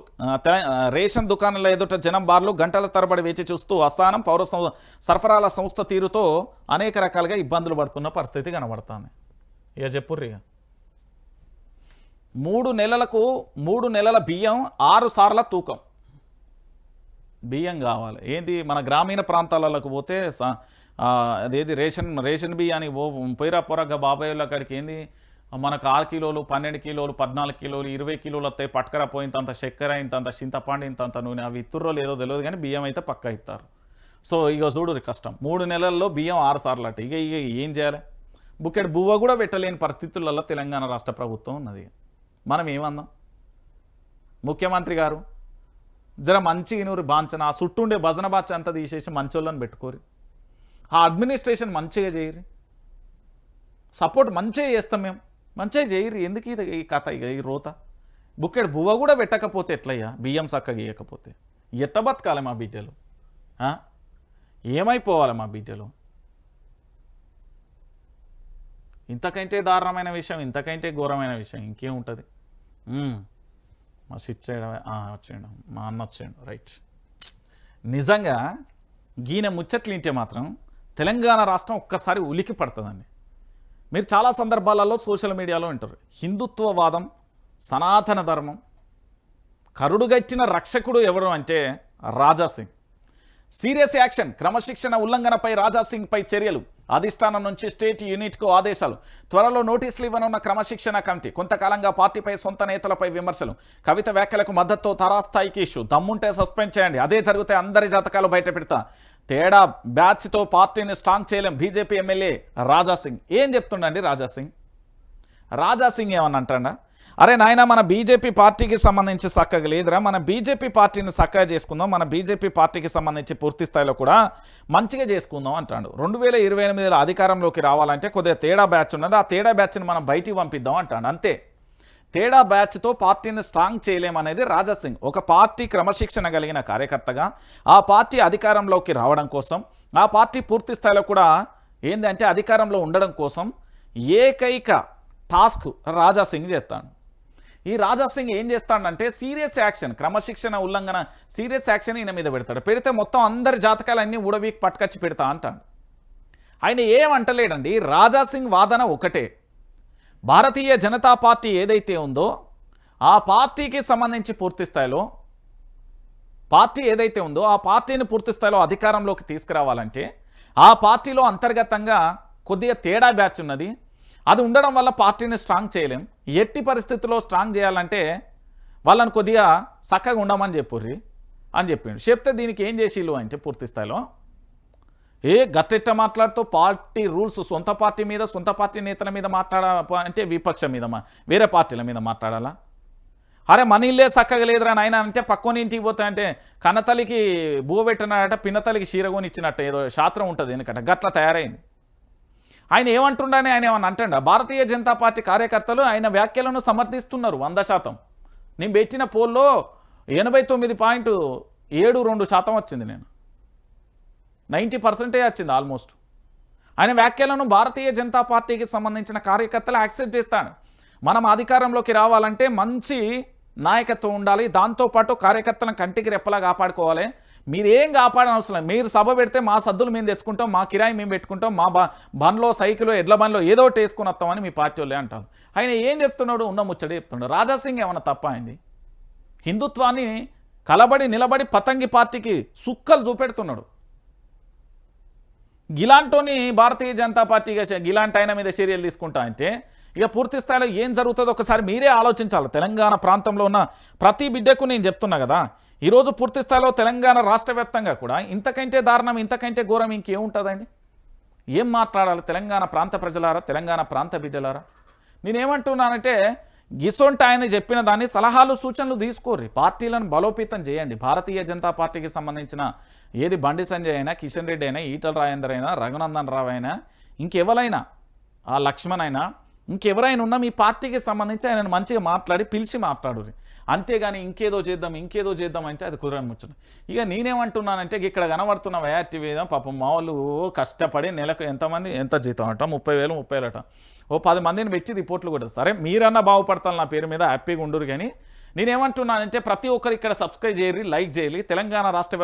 S1: రేషన్ దుకాణాల ఎదుట జనం బార్లు గంటల తరబడి వేచి చూస్తూ అస్థానం. పౌర సరఫరాల సంస్థ తీరుతో అనేక రకాలుగా ఇబ్బందులు పడుతున్న పరిస్థితి కనబడుతుంది. ఇక చెప్పుర్రి, 3 నెలల బియ్యం 6 సార్ల తూకం బియ్యం కావాలి. ఏంది మన గ్రామీణ ప్రాంతాలకు పోతే అదేది రేషన్ బియ్యానికి పోయిరా పొరగా బాబాయ్ల అక్కడికి ఏంది మనకు 6 కిలోలు, 12 కిలోలు, 14 కిలోలు, 20 కిలోలు వస్తాయి. పట్టుకర పోయింతంత చక్కెర, ఇంతంత చింతపండు, ఇంతంత నూనె. అవి ఇత్తుర్రో లేదో తెలియదు కానీ బియ్యం అయితే పక్కా ఇస్తారు. సో ఇక చూడు కష్టం. 3 నెలల్లో బియ్యం 6 సార్లు అట. ఇక ఏం చేయాలి? బుక్కెడు బువ్వ కూడా పెట్టలేని పరిస్థితులలో తెలంగాణ రాష్ట్ర ప్రభుత్వం ఉన్నది. మనం ఏమందాం? ముఖ్యమంత్రి గారు జర మంచి ఇనూరు బాంచన, ఆ చుట్టూ ఉండే భజన బాచ అంతా తీసేసి మంచోళ్ళని పెట్టుకోరి. ఆ అడ్మినిస్ట్రేషన్ మంచిగా చేయరి, సపోర్ట్ మంచిగా చేస్తాం మేము, మంచిగా చేయరి. ఎందుకు ఈ కథ? ఇక ఈ రోత బుక్కెడు బువ్వ కూడా పెట్టకపోతే ఎట్లయ్యా? బియ్యం చక్కగా ఇవ్వకపోతే ఎట్ట బతకాలి మా బిడ్డలు? ఏమైపోవాలి మా బిడ్డలు? ఇంతకంటే దారుణమైన విషయం, ఇంతకంటే ఘోరమైన విషయం ఇంకేముంటుంది? మా సిచ్చాడు వచ్చాడు, మా అన్న వచ్చాడు, రైట్. నిజంగా గీన ముచ్చట్లు వింటే మాత్రం తెలంగాణ రాష్ట్రం ఒక్కసారి ఉలికి పడుతుందండి. మీరు చాలా సందర్భాలలో సోషల్ మీడియాలో వింటారు, హిందుత్వవాదం, సనాతన ధర్మం, కరుడుగట్టిన రక్షకుడు ఎవరు అంటే రాజాసింగ్. సీరియస్ యాక్షన్, క్రమశిక్షణ ఉల్లంఘనపై రాజాసింగ్పై చర్యలు, అధిష్టానం నుంచి స్టేట్ యూనిట్కు ఆదేశాలు, త్వరలో నోటీసులు ఇవ్వనున్న క్రమశిక్షణ కమిటీ, కొంతకాలంగా పార్టీపై సొంత నేతలపై విమర్శలు, కవిత వ్యాఖ్యలకు మద్దతు తారాస్థాయికి ఇష్యూ, దమ్ముంటే సస్పెండ్ చేయండి, అదే జరిగితే అందరి జాతకాలు బయట పెడతా, తేడా బ్యాచ్తో పార్టీని స్ట్రాంగ్ చేయలేం బీజేపీ ఎమ్మెల్యే రాజాసింగ్. ఏం చెప్తుండండి రాజాసింగ్? రాజాసింగ్ ఏమన్నా అంటాడా? అరే నాయన, మన బీజేపీ పార్టీకి సంబంధించి చక్కగా లేదురా, మన బీజేపీ పార్టీని చక్కగా చేసుకుందాం, మన బీజేపీ పార్టీకి సంబంధించి పూర్తి స్థాయిలో కూడా మంచిగా చేసుకుందాం అంటాడు. 2028లో అధికారంలోకి రావాలంటే కొద్దిగా తేడా బ్యాచ్ ఉన్నది, ఆ తేడా బ్యాచ్ని మనం బయటికి పంపిద్దాం అంటాడు. అంతే, తేడా బ్యాచ్తో పార్టీని స్ట్రాంగ్ చేయలేమనేది రాజాసింగ్. ఒక పార్టీ క్రమశిక్షణ కలిగిన కార్యకర్తగా ఆ పార్టీ అధికారంలోకి రావడం కోసం, ఆ పార్టీ పూర్తి స్థాయిలో కూడా ఏంటంటే అధికారంలో ఉండడం కోసం ఏకైక టాస్క్ రాజాసింగ్ చేస్తాడు. ఈ రాజాసింగ్ ఏం చేస్తాడంటే సీరియస్ యాక్షన్, క్రమశిక్షణ ఉల్లంఘన సీరియస్ యాక్షన్ ఈయన మీద పెడతాడు. పెడితే మొత్తం అందరి జాతకాలన్నీ ఊడవీకి పట్టుకొచ్చి పెడతా అంటాడు. ఆయన ఏమంటలేడండి. రాజాసింగ్ వాదన ఒకటే, భారతీయ జనతా పార్టీ ఏదైతే ఉందో ఆ పార్టీకి సంబంధించి పూర్తి స్థాయిలో ఆ పార్టీని పూర్తి స్థాయిలో అధికారంలోకి తీసుకురావాలంటే ఆ పార్టీలో అంతర్గతంగా కొద్దిగా తేడా బ్యాచ్ ఉన్నది, అది ఉండడం వల్ల పార్టీని స్ట్రాంగ్ చేయలేం. ఎట్టి పరిస్థితుల్లో స్ట్రాంగ్ చేయాలంటే వాళ్ళని కొద్దిగా చక్కగా ఉండమని చెప్పుర్రి అని చెప్పిండు. చెప్తే దీనికి ఏం చేసిళ్ళు అంటే పూర్తి స్థాయిలో గట్టెట్ట మాట్లాడుతూ పార్టీ రూల్స్, సొంత పార్టీ మీద, సొంత పార్టీ నేతల మీద అంటే విపక్షం మీద, వేరే పార్టీల మీద మాట్లాడాలా? అరే మన ఇల్లే చక్కగా లేదురా నాయన అంటే పక్కని ఇంటికి పోతా అంటే కన్నతల్లికి బువ్వ పెట్టినాడట, పిన్నతల్లికి చీరగొని ఇచ్చినట్టు ఏదో శాస్త్రం ఉంటుంది, ఎందుకంటే గట్ల తయారైంది. ఆయన ఏమంటుండని ఆయన ఏమన్నా అంటాడా? భారతీయ జనతా పార్టీ కార్యకర్తలు ఆయన వ్యాఖ్యలను సమర్థిస్తున్నారు 100%. నేను పెట్టిన పోల్లో 89.72% వచ్చింది, నేను 90% వచ్చింది ఆల్మోస్ట్. ఆయన వ్యాఖ్యలను భారతీయ జనతా పార్టీకి సంబంధించిన కార్యకర్తలు యాక్సెప్ట్ చేస్తాడు. మనం అధికారంలోకి రావాలంటే మంచి నాయకత్వం ఉండాలి, దాంతోపాటు కార్యకర్తలను కంటికి రెప్పలా కాపాడుకోవాలి. మీరేం కాపాడనవసరం, మీరు సభ పెడితే మా సద్దులు మేము తెచ్చుకుంటాం, మా కిరాయి మేము పెట్టుకుంటాం, మా బండ్లో సైకిల్ ఎడ్ల బండ్లో ఏదో ఒకటి వేసుకుని వస్తామని మీ పార్టీ వాళ్ళే అంటారు. ఆయన ఏం చెప్తున్నాడు? ఉన్న ముచ్చడే చెప్తున్నాడు. రాజాసింగ్ ఏమన్నా తప్ప అయింది? హిందుత్వాన్ని కలబడి నిలబడి పతంగి పార్టీకి సుక్కలు చూపెడుతున్నాడు. గిలాంటోని భారతీయ జనతా పార్టీగా గిలాంటి ఆయన మీద చర్యలు తీసుకుంటా అంటే ఇక పూర్తి స్థాయిలో ఏం జరుగుతుందో ఒకసారి మీరే ఆలోచించాలి. తెలంగాణ ప్రాంతంలో ఉన్న ప్రతి బిడ్డకు నేను చెప్తున్నా కదా, ఈరోజు పూర్తి స్థాయిలో తెలంగాణ రాష్ట్ర వ్యాప్తంగా కూడా ఇంతకంటే దారుణం, ఇంతకంటే ఘోరం ఇంకేముంటుందండి? ఏం మాట్లాడాలి తెలంగాణ ప్రాంత ప్రజలారా, తెలంగాణ ప్రాంత బిడ్డలారా? నేనేమంటున్నానంటే గిసొంటి ఆయన చెప్పిన దాన్ని సలహాలు సూచనలు తీసుకోర్రి, పార్టీలను బలోపేతం చేయండి. భారతీయ జనతా పార్టీకి సంబంధించిన ఏది బండి సంజయ్ అయినా, కిషన్ రెడ్డి అయినా, ఈటల రాజేందర్ అయినా, రఘునందన్ రావు అయినా, ఇంకెవరైనా, ఆ లక్ష్మణ్ అయినా, ఇంకెవరైనా ఉన్నా మీ పార్టీకి సంబంధించి ఆయనను మంచిగా మాట్లాడి పిలిచి మాట్లాడుర్రి. అంతేగాని ఇంకేదో చేద్దాం అంటే అది కుదరని ముచ్చట. ఇక నేనేమంటున్నానంటే ఇక్కడ కనబడుతున్న వ్యాప్తి మీద పాపం మా వాళ్ళు కష్టపడి నెలకు ఎంత జీతం అంట, 30,000 అట, ఓ 10 మందిని పెట్టి రిపోర్ట్లు కూడా. సరే మీరన్నా బాగుపడతాను నా పేరు మీద, హ్యాపీగా ఉండరు. కానీ నేనేమంటున్నానంటే ప్రతి ఒక్కరు ఇక్కడ సబ్స్క్రైబ్ చేయరు, లైక్ చేయాలి. తెలంగాణ రాష్ట్ర